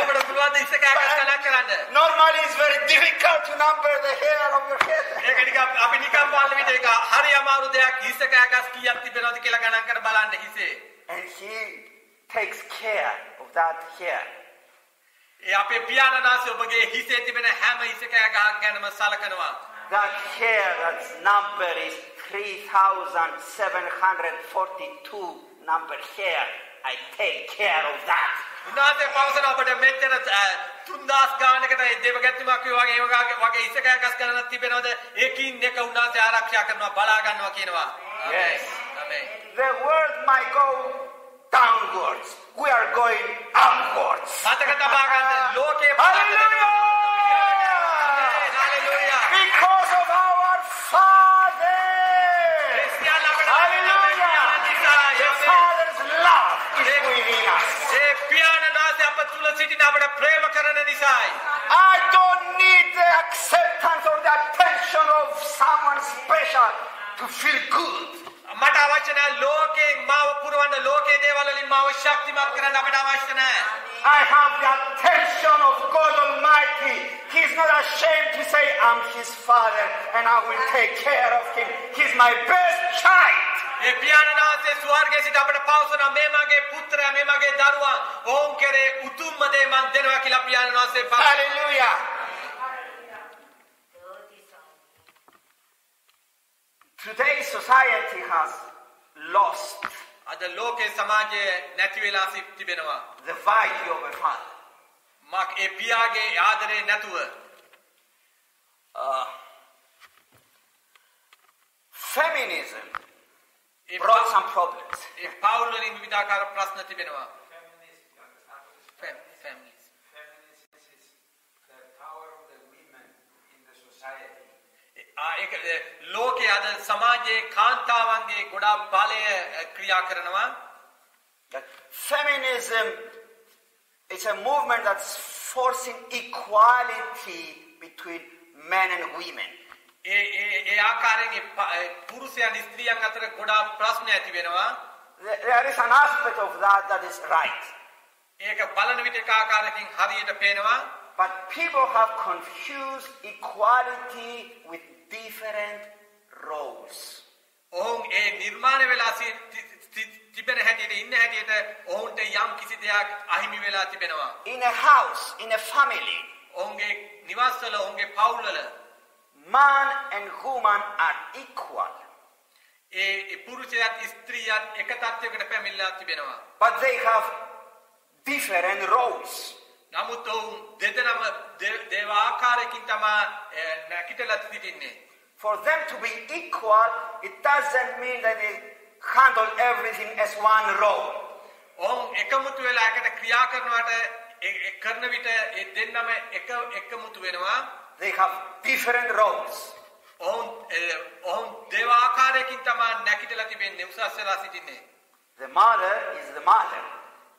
ඔබට පුළුවන් ද හිසකෑගස් ගණන් කරන්න? Normally it's very difficult to number the hair of your head. ඒක නිකන් අපි නිකන් බලන විදිහ ඒක හරි අමාරු දෙයක් හිසකෑගස් කීයක් තිබෙනවද කියලා ගණන් කර බලන්න හිසේ. And He takes care of that hair. ඒ අපේ පියාණන් වහන්සේ ඔබගේ හිසේ තිබෙන හැම හිසකෑගහක් ගැනම සලකනවා. That hair, that number is 3,742 number hair. I take care of that. උන්වහන්සේ පවසන ඔබට මෙච්චර 3000 ගානකට ඒ දේවගැතිමක් වගේ ඒ වගේ හිසකෑගස් ගණනක් තිබෙනවද? ඒකින් එක උන්වහන්සේ ආරක්ෂා කරනවා බලා ගන්නවා කියනවා. Yes. ආමේන්. The world might go downwards. We are going upwards. මතක තබා ගන්න ලෝකේ Hallelujah! Hallelujah. Because of our Father. Hallelujah. The Father's love is within us. ඒ පියාණන් වහන්සේ අප තුල සිටින අපට ප්‍රේම කරන නිසායි. I don't need the acceptance or the attention of someone special to feel good. මට අවශ්‍ය නැහැ ලෝකයෙන් මාව පුරවන්න ලෝකයේ දේවල් වලින් මාව ශක්තිමත් කරන්න අපිට අවශ්‍ය නැහැ. I have the attention of God Almighty. He's not ashamed to say, I'm His Father and I will take care of him. He's my best child. ඒ පියාණන් වහන්සේ ස්වර්ගයේ සිට අපට පවසන මේ මගේ පුත්‍රයා මේ මගේ දරුවා ඔවුන් කෙරේ උතුම්ම දේ මන් දෙනවා කියලා පියාණන් වහන්සේ පවසනවා. Hallelujah. Today's society has lost අද ලෝකේ සමාජයේ නැති වෙලා තිබෙනවා. the value of a father. මක් ඒ පියාගේ ආදරේ නැතුව Feminism brought some problems. ඒ පවුල් වලින් විවිධාකාර ප්‍රශ්න තිබෙනවා. Families. Feminism is the power of the women in the society. ඒක ලෝකයේ අද සමාජයේ කාන්තාවන්ගේ ගොඩාක් බලය ක්‍රියා කරනවා. That feminism is a movement that's forcing equality between men and women. ඒ ආකාරයෙන් පුරුෂයන් ස්ත්‍රියන් අතර ගොඩාක් ප්‍රශ්න ඇති වෙනවා. There is an aspect of that is right. ඒක බලන විට එක ආකාරයකින් හරියට පේනවා. But people have confused equality with different roles. ඔවුන් ඒ නිර්මාණය වෙලා තිබෙන හැටියට ඉන්න හැටියට ඔවුන්ට යම් කිසි දෙයක් අහිමි වෙලා තිබෙනවා. In a house, in a family, ඔවුන්ගේ නිවාසවල ඔවුන්ගේ පවුල්වල man and woman are equal. ඒ පුරුෂයාත් ස්ත්‍රියත් එක තත්ත්වයකට පැමිණලා තිබෙනවා. But they have different roles. නමුත් ඔවුන් දෙදෙනාම දේව ආකාරයකින් තමයි නැකිටලා සිටින්නේ. For them to be equal, it doesn't mean that they handle everything as one role. ඔවුන් එකමුතු වෙලා එකට ක්‍රියා කරනවට කරන විට ඒ දෙන්නම එකමුතු වෙනවා. They have different roles. ඔවුන් දේව ආකාරයකින් තමයි නැකිටලා තිබෙන්නේ උසස් වෙලා සිටින්නේ. The mother is the mother.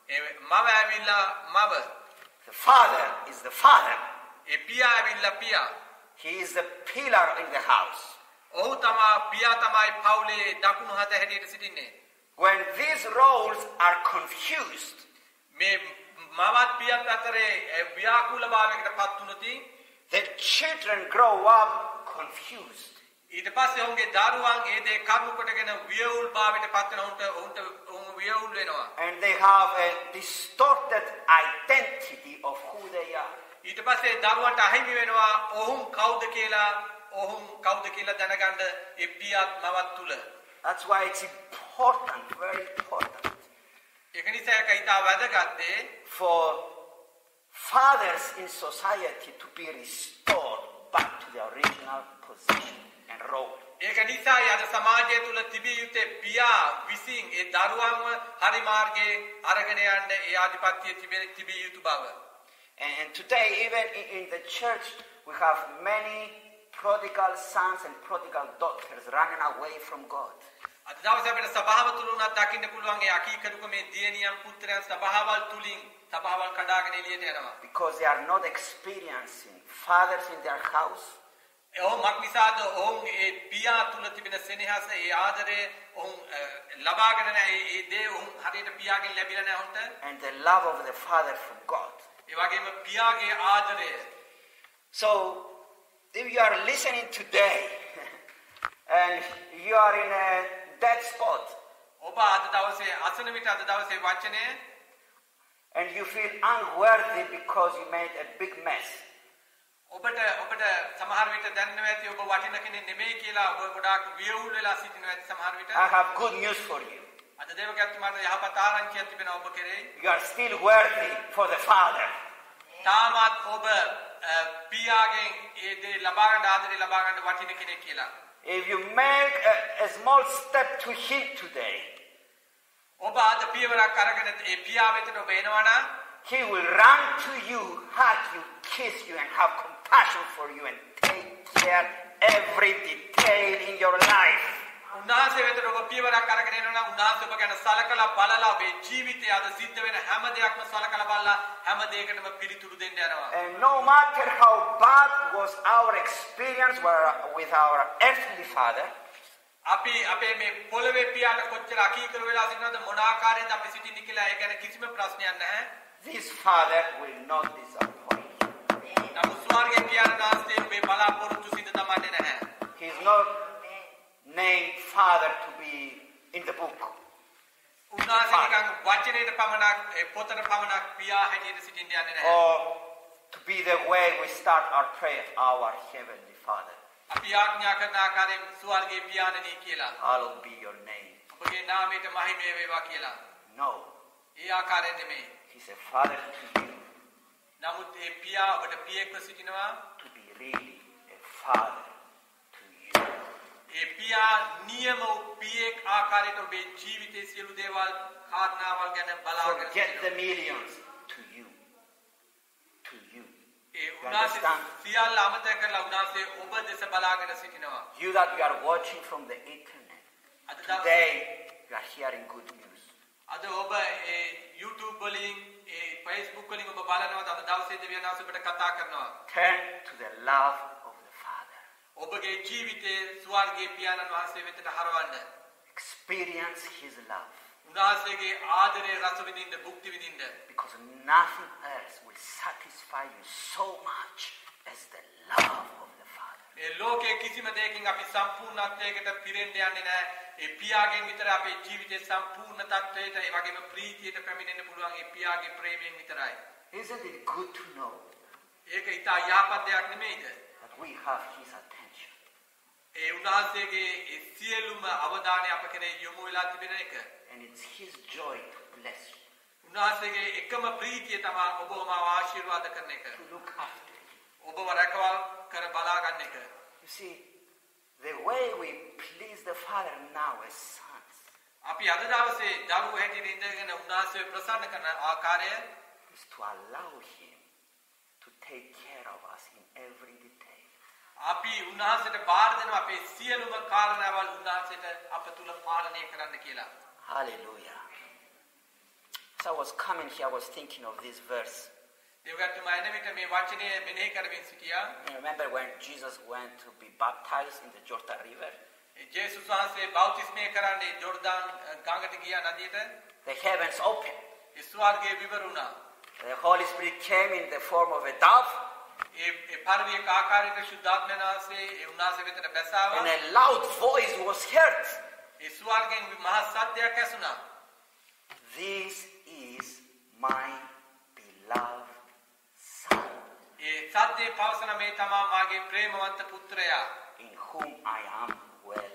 ඒ මව ඇවිල්ලා මව. The father is the father. ඒ පියා ඇවිල්ලා පියා. He is the pillar in the house. ඔහු තමයි පියා තමයි පවුලේ දකුණු හත හැටියට සිටින්නේ. When these roles are confused, මේ මවත් පියත් අතරේ ව්‍යාකූලභාවයකට පත් වුණොත් the children grow up confused. ඊට පස්සේ ඔවුන්ගේ දරුවන් ඒ දේ කරුණු කොටගෙන වියවුල් භාවයට පත් වෙන ඔවුන් වියවුල් වෙනවා. And they have a distorted identity of who they are. ඊට පස්සේ දරුවන්ට අහිමි වෙනවා ඔවුන් කවුද කියලා දැනගන්න ඒ පියත් මවත් තුල. That's why it's important, very important, ඒක නිසා ඒක ඊට වැදගත් for fathers in society to be restored back to their original position and role. ඒක නිසා යද සමාජය තුල තිබිය යුත්තේ පියා විසින් ඒ දරුවන්ව හරි මාර්ගයේ අරගෙන යන්න ඒ ආධිපත්‍යය තිබිය යුතු බව. And today, even in the church, we have many prodigal sons and prodigal daughters running away from God. අද දවසේ අපිට සභාව තුල උනත් දකින්න පුළුවන් ඒ අකීකරුක මේ දියණියන් පුත්‍රයන් සභාවල් තුලින් සභාවල් කඩාගෙන එළියට යනවා. Because they are not experiencing fathers in their house. ඔවුන් මක්නිසාද ඔවුන් ඒ පියා තුල තිබෙන සෙනෙහස ඒ ආදරය ඔවුන් ලබාගෙන නැහැ ඒ දේ ඔවුන් හරියට පියාගෙන් ලැබිලා නැහැ උන්ට. And the love of the father from God. ඒ වගේම පියාගේ ආදරය. So if you are listening today and you are in a dead spot, ඔබ අද දවසේ අසන විට අද දවසේ වචනය and you feel unworthy because you made a big mess, ඔබට සමහර විට දැනෙනවා ඇති ඔබ වටින කෙනෙක් නෙමෙයි කියලා ඔබ ගොඩාක් වියවුල් වෙලා සිටිනවා ඇති සමහර විට. I have good news for you. අද දේවකත්වයට යහපත් ආරංචියක් තිබෙනවා ඔබ කෙරෙහි. You are still worthy for the Father. තාමත් ඔබ පියාගෙන් ඒ දේ ලබා ගන්න ආදරේ ලබා ගන්න වටින කෙනෙක් කියලා. If you make a small step to Him today, ඔබ අද පියවරක් අරගෙන ඒ පියා වෙතට ඔබ එනවා නම් He will run to you, hug you, kiss you, and have compassion for you and take care every detail in your life. උන්වහන්සේ වෙතට ඔබ පියවරක් අරගෙන එනවා නම් උන්වහන්සේ ඔබ ගැන සලකලා බලලා ඔබේ ජීවිතයේ අද සිද්ධ වෙන හැම දෙයක්ම සලකලා බලලා හැම දෙයකටම පිළිතුරු දෙන්න යනවා. And no matter how bad was our experience with our earthly father, අපි අපේ මේ පොළවේ පියාට කොච්චර අකීකරු වෙලා සිටිනවද මොන ආකාරයෙන්ද අපි සිටින්නේ කියලා ඒ ගැන කිසිම ප්‍රශ්නයක් නැහැ. this father will not disappoint you. නමුත් ස්වර්ගයේ පියාණන් වහන්සේ ඔබේ බලාපොරොත්තු සිද්ධ දමන්නේ නැහැ. He is not named father to be in the book. උන්වහන්සේ නිකන් වචනේට පමණක් ඒ පොතට පමණක් පියා හැටියට සිටින්න යන්නේ නැහැ. Or to be the way we start our prayer, our heavenly Father. අපි ආඥා කරන ආකාරයෙන් ස්වර්ගයේ පියාණනි කියලා. Hallowed be your name. ඔබගේ නාමයට මහිමය වේවා කියලා. No, ඒ ආකාරයෙන් නෙමෙයි. He's a father to you. නමුත් ඒ පියා ඔබට පියෙක්ව සිටිනවා. To be really a father to you. ඒ පියා නියම පියෙක් ආකාරයට ඔබේ ජීවිතයේ සියලු දේවල් කාරණාවල් ගැන බලාගෙන Forget the millions to you. To you. ඒ උන්වහන්සේ සියල්ල අමතක කරලා උන්වහන්සේ ඔබ දෙස බලාගෙන සිටිනවා. You that you are watching from the internet. Today you are hearing good news. අද ඔබ ඒ YouTube වලින් ඒ Facebook වලින් ඔබ බලනවා අද දවසේ දෙවියන් වහන්සේ ඔබට කතා කරනවා. Turn to the love of the Father. ඔබගේ ජීවිතයේ ස්වර්ගයේ පියාණන් වහන්සේ වෙතට හරවන්න. Experience His love. උන්වහන්සේගේ ආදරේ රස විඳින්න භුක්ති විඳින්න. Because nothing else will satisfy you so much as the love of the Father. මේ ලෝකයේ කිසිම දෙයකින් අපි සම්පූර්ණත්වයකට පිරෙන්න යන්නේ නැහැ. ඒ පියාගෙන් විතර අපේ ජීවිතයේ සම්පූර්ණ තත්වයට ඒ වගේම ප්‍රීතියට පැමිණෙන්න පුළුවන් ඒ පියාගේ ප්‍රේමයෙන් විතරයි. Isn't it good to know ඒක ඊට යහපත් දෙයක් නෙමෙයිද? that we have His attention? ඒ උන්වහන්සේගේ ඒ සියලුම අවධානය අප කෙරේ යොමු වෙලා තිබෙන එක. And it's His joy to bless you, උන්වහන්සේගේ එකම ප්‍රීතිය තමයි ඔබවම ආශිර්වාද කරන එක. to look after you. ඔබව රැකවල් කර බලා ගන්න එක. You see, the way we please the Father now as sons අපි අද දවසේ දරුවෝ හැටියට ඉඳගෙන උන්වහන්සේ ප්‍රසන්න කරන ආකාරය is to allow Him to take care of us in every detail. අපි උන්වහන්සේට බාර දෙනවා අපේ සියලුම කාරණාවල් උන්වහන්සේට අප තුල පාලනය කරන්න කියලා. Hallelujah. As I was coming here, I was thinking of this verse. දේවගත්තුමා එන විට මේ වචනය මෙනෙහි කරමින් සිටියා. You remember when Jesus went to be baptized in the Jordan River? ජේසුස් වහන්සේ බෞතිස්මය කරන්නේ ජෝර්දාන් ගඟට ගියා නදියට. The heavens opened. A ස්වර්ගයේ විවරුණා. The Holy Spirit came in the form of a dove. ඒ පරිවියක ආකාරයක ශුද්ධාත්මයන් වහන්සේ ඒ උන්වහන්සේ වෙතට බැසාවා. And a loud voice was heard. ඒ ස්වර්ගයෙන් මහා සද්දයක් ඇසුණා. This is my beloved Son, ඒ සද්දේ පවසන මේ තමා මාගේ ප්‍රේමවන්ත පුත්‍රයා. in whom I am well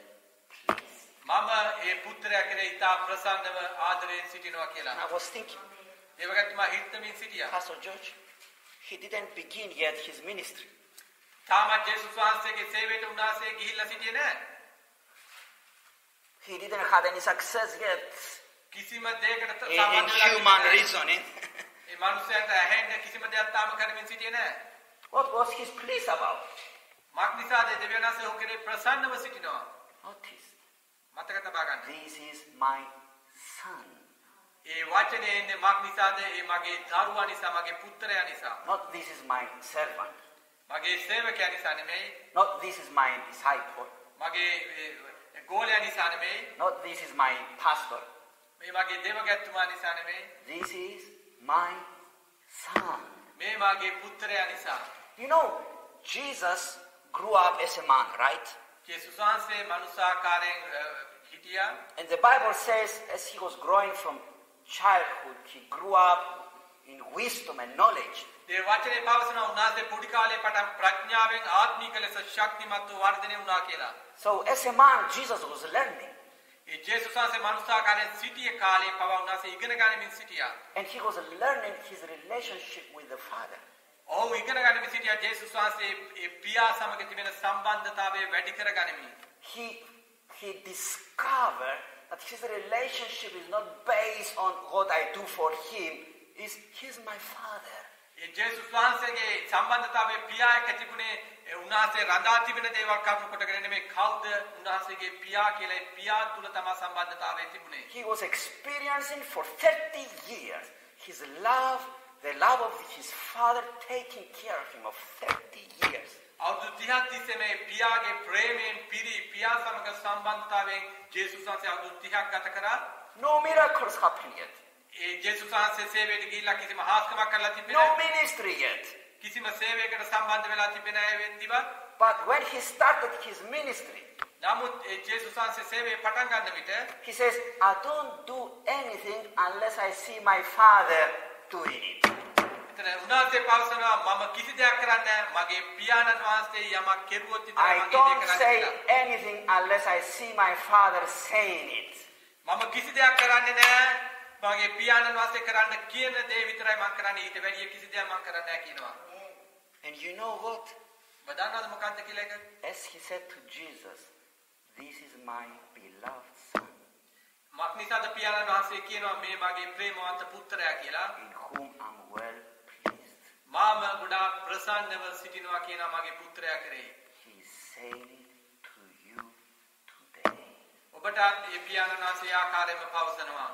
pleased. මම ඒ පුත්‍රයා කෙරෙහි ඉතා ප්‍රසන්නව ආදරයෙන් සිටිනවා කියලා. And I was thinking, ඒ වගේම හිතමින් සිටියා. Pastor George, he didn't begin yet his ministry. තාමත් ජේසුස් වහන්සේගේ සේවයට උන්වහන්සේ ගිහිල්ලා සිටියේ නැහැ. He didn't have any success yet කිසිම දෙයකට in සම්බන්ධ වෙලා human නැහැ. reasoning. ඒ මනුස්සයාට ඇහෙන්න කිසිම දෙයක් තාම කරමින් සිටියේ නැහැ. What was he pleased about? මක් නිසාද දෙවියන් වහන්සේ ඔහු කෙරෙහි ප්‍රසන්නව සිටිනවා. Notice, මතක තබා ගන්න. this is my son. ඒ වචනේ එන්නේ මක් නිසාද? ඒ මගේ දරුවා නිසා, මගේ පුත්‍රයා නිසා. Not this is my servant. මගේ සේවකයා නිසා නෙමෙයි. Not this is my disciple. මගේ ගෝලයා නිසා නෙමෙයි. Not this is my pastor. මේ මගේ දේවගැත්තුමා නිසා නෙමෙයි. This is my son. මේ මගේ පුත්‍රයා නිසා. You know, Jesus grew up as a man, right? ජේසුස් වහන්සේ මනුෂ්‍යාකාරයෙන් හිටියා. And the Bible says as he was growing from childhood, he grew up in wisdom and knowledge. ඒ වචනේ පවසන උන්වහන්සේ පොඩි කාලේ පටන් ප්‍රඥාවෙන් ආත්මික ලෙස ශක්තිමත්ව වර්ධනය වුණා කියලා. So as a man, Jesus was learning. ඒ ජේසුස් වහන්සේ මනුෂ්‍යාකාරයෙන් සිටිය කාලේ පවා උන්වහන්සේ ඉගෙන ගනිමින් සිටියා. And he was learning his relationship with the Father. ඔහු ඉගෙන ගනිමින් සිටියා ජේසුස් වහන්සේ ඒ පියා සමග තිබෙන සම්බන්ධතාවය වැඩි කර ගනිමින්. He discovered that his relationship is not based on what I do for him. He's my Father. ඒ ජේසුස් වහන්සේගේ සම්බන්ධතාවය පියා එක්ක තිබුණේ උන්වහන්සේ රඳා තිබෙන දේවල් කරුණු කොටගෙන නෙමෙයි කවුද උන්වහන්සේගේ පියා කියලා ඒ පියා තුල තමයි සම්බන්ධතාවය තිබුණේ. He was experiencing for 30 years his love, the love of his Father taking care of him of 30 years. අවුරුදු 30ක් තිස්සේ මේ පියාගේ ප්‍රේමයෙන් පිරි පියා සමග සම්බන්ධතාවයෙන් ජේසුස් වහන්සේ අවුරුදු 30ක් ගත කරා. No miracles happened yet. ඒ ජේසුස් වහන්සේ සේවයට ගිහිල්ලා කිසිම හාස්කමක් කරලා තිබෙන්නේ No නැහැ. ministry yet. කිසිම සේවයකට සම්බන්ධ වෙලා තිබෙන්නේ නැහැ වෙද්දිවත්. But when he started his ministry, නමුත් ඒ ජේසුස් වහන්සේ සේවය පටන් ගන්න විට he says, I don't do anything unless I see my Father doing it. එතන උන්වහන්සේ පවසනවා මම කිසි දෙයක් කරන්නේ නැහැ. මගේ පියාණන් වහන්සේ යමක් කෙරුවොත් විතරයි I මගේ දේ don't කරන්නේ say කියලා. anything unless I see my Father saying it. මම කිසි දෙයක් කරන්නේ නැහැ. මගේ පියාණන් වහන්සේ කරන්න කියන දේ විතරයි මම කරන්නේ. ඊට වැඩිය කිසි දෙයක් මම කරන්නේ නැහැ කියනවා. And you know what? බදන්නවද මොකක්ද කියලා එක? As he said to Jesus, this is my beloved son, මක් නිසාද පියාණන් වහන්සේ කියනවා මේ මගේ ප්‍රේමවන්ත පුත්‍රයා කියලා. in whom I'm well pleased. මාම ගොඩාක් ප්‍රසන්නව සිටිනවා කියනවා මගේ පුත්‍රයා කෙරෙහි. He is saying it to you today. ඔබට මේ පියාණන් වහන්සේ ආකාරයෙන්ම පවසනවා.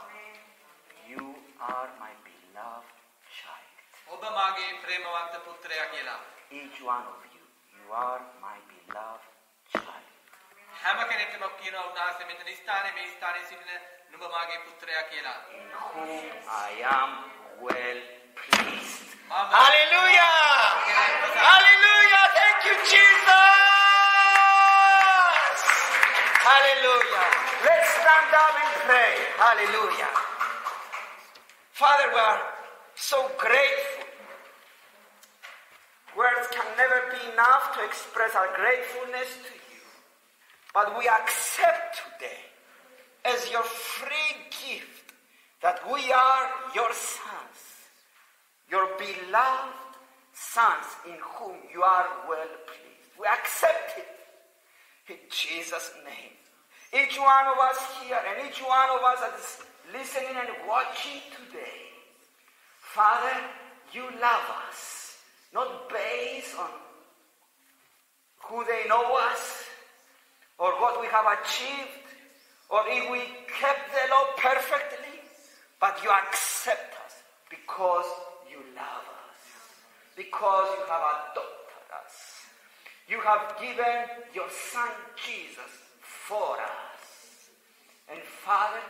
You are my beloved child. ඔබ මාගේ ප්‍රේමවන්ත පුත්‍රයා කියලා. Each one of you, you are my beloved child. හැම කෙනෙක්ටම කියනවා උන්වහන්සේ මෙතන ස්ථානයේ මේ ස්ථානයේ සිටින නුඹ මාගේ පුත්‍රයා කියලා. In whom I am well pleased. මාම Hallelujah! Hallelujah! Thank you, Jesus! Hallelujah! Let's stand up and pray. Hallelujah! Father, we are so grateful. Words can never be enough to express our gratefulness to you. But we accept today as your free gift that we are your sons, your beloved sons in whom you are well pleased. We accept it in Jesus' name. Each one of us here and each one of us that is listening and watching today, Father, you love us, not based on who they know us, or what we have achieved, or if we kept the law perfectly, but you accept us because you love us, because you have adopted us. You have given your Son Jesus for us. And Father,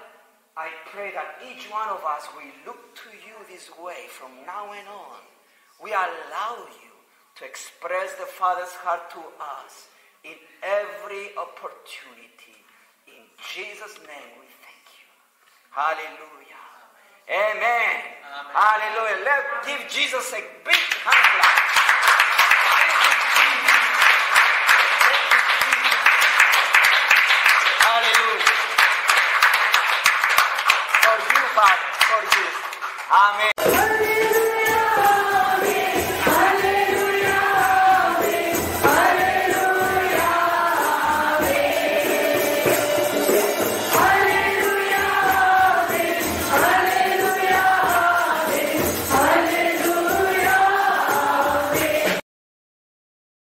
I pray that each one of us will look to you this way from now and on. We allow you to express the Father's heart to us in every opportunity. In Jesus' name we thank you. Hallelujah. Amen. Amen. Hallelujah. Let's give Jesus a big hand clap. Thank you, Jesus. Thank you, Jesus. Hallelujah. ආමේන්